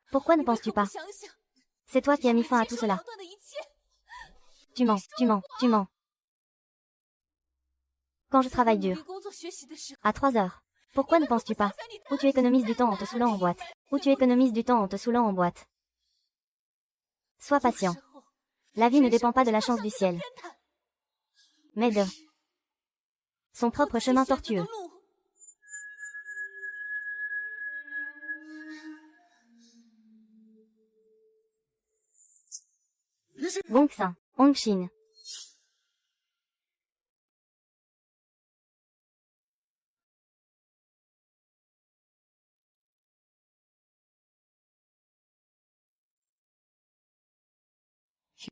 Pourquoi ne penses-tu pas? C'est toi qui as mis fin à tout cela. Tu mens, tu mens, tu mens. Quand je travaille dur. À 3 heures. Pourquoi ne penses-tu pas? Ou tu économises du temps en te saoulant en boîte. Ou tu économises du temps en te saoulant en boîte. Sois patient. La vie ne dépend pas de la chance du ciel, mais de son propre chemin tortueux. Gongxin, Hongshin.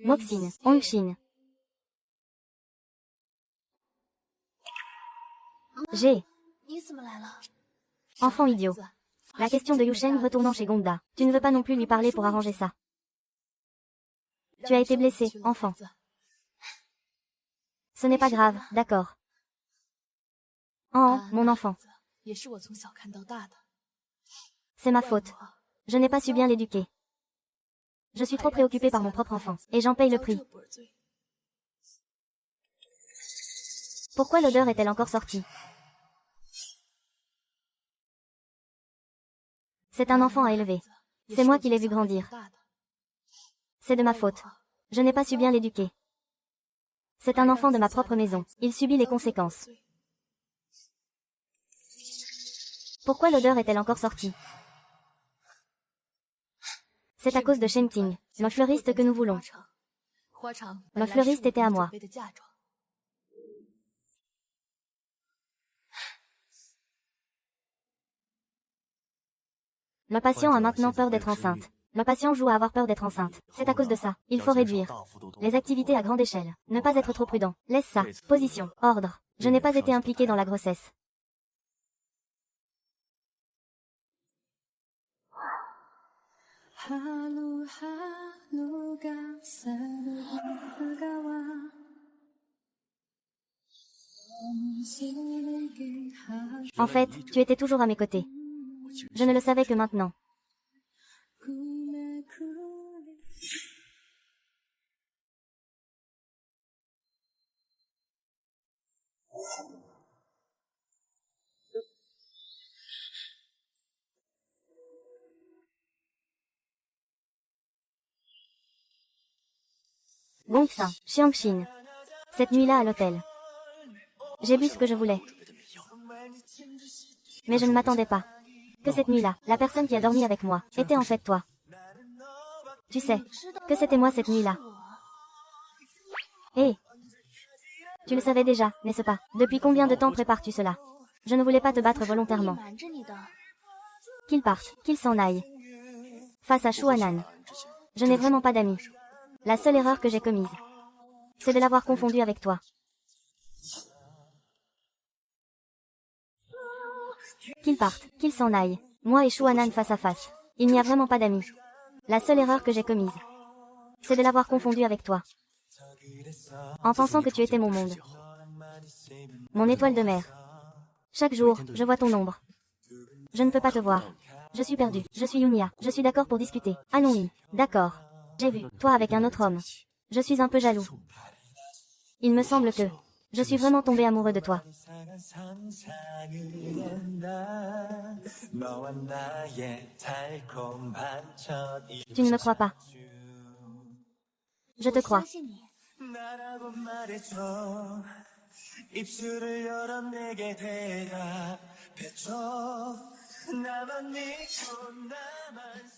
Moxin, Hongshin. G. Enfant idiot. La question de Yusheng retournant chez Gongda. Tu ne veux pas non plus lui parler pour arranger ça. Tu as été blessé, enfant. Ce n'est pas grave, d'accord. Oh, mon enfant. C'est ma faute. Je n'ai pas su bien l'éduquer. Je suis trop préoccupée par mon propre enfant, et j'en paye le prix. Pourquoi l'odeur est-elle encore sortie? C'est un enfant à élever. C'est moi qui l'ai vu grandir. C'est de ma faute. Je n'ai pas su bien l'éduquer. C'est un enfant de ma propre maison. Il subit les conséquences. Pourquoi l'odeur est-elle encore sortie? C'est à cause de Shenting, le fleuriste que nous voulons. Le fleuriste était à moi. Le patient a maintenant peur d'être enceinte. Le patient joue à avoir peur d'être enceinte. C'est à cause de ça. Il faut réduire les activités à grande échelle. Ne pas être trop prudent. Laisse ça. Position. Ordre. Je n'ai pas été impliqué dans la grossesse. En fait, tu étais toujours à mes côtés. Je ne le savais que maintenant. Gongsun, Xiangxin. Cette nuit-là à l'hôtel. J'ai bu ce que je voulais. Mais je ne m'attendais pas. Que cette nuit-là, la personne qui a dormi avec moi, était en fait toi. Tu sais, que c'était moi cette nuit-là. Hé, tu le savais déjà, n'est-ce pas? Depuis combien de temps prépares-tu cela? Je ne voulais pas te battre volontairement. Qu'il parte, qu'il s'en aille. Face à Shuanan. Je n'ai vraiment pas d'amis. La seule erreur que j'ai commise, c'est de l'avoir confondu avec toi. Qu'il parte, qu'il s'en aille. Moi et Shuanan face à face. Il n'y a vraiment pas d'amis. La seule erreur que j'ai commise, c'est de l'avoir confondu avec toi. En pensant que tu étais mon monde. Mon étoile de mer. Chaque jour, je vois ton ombre. Je ne peux pas te voir. Je suis perdu. Je suis Yunia. Je suis d'accord pour discuter. Allons-y. D'accord. J'ai vu, toi avec un autre homme. Je suis un peu jaloux. Il me semble que je suis vraiment tombé amoureux de toi. Tu ne me crois pas. Je te crois. 나라고 말해줘 입술을 열어 내게 대답해줘 나만 믿고 나만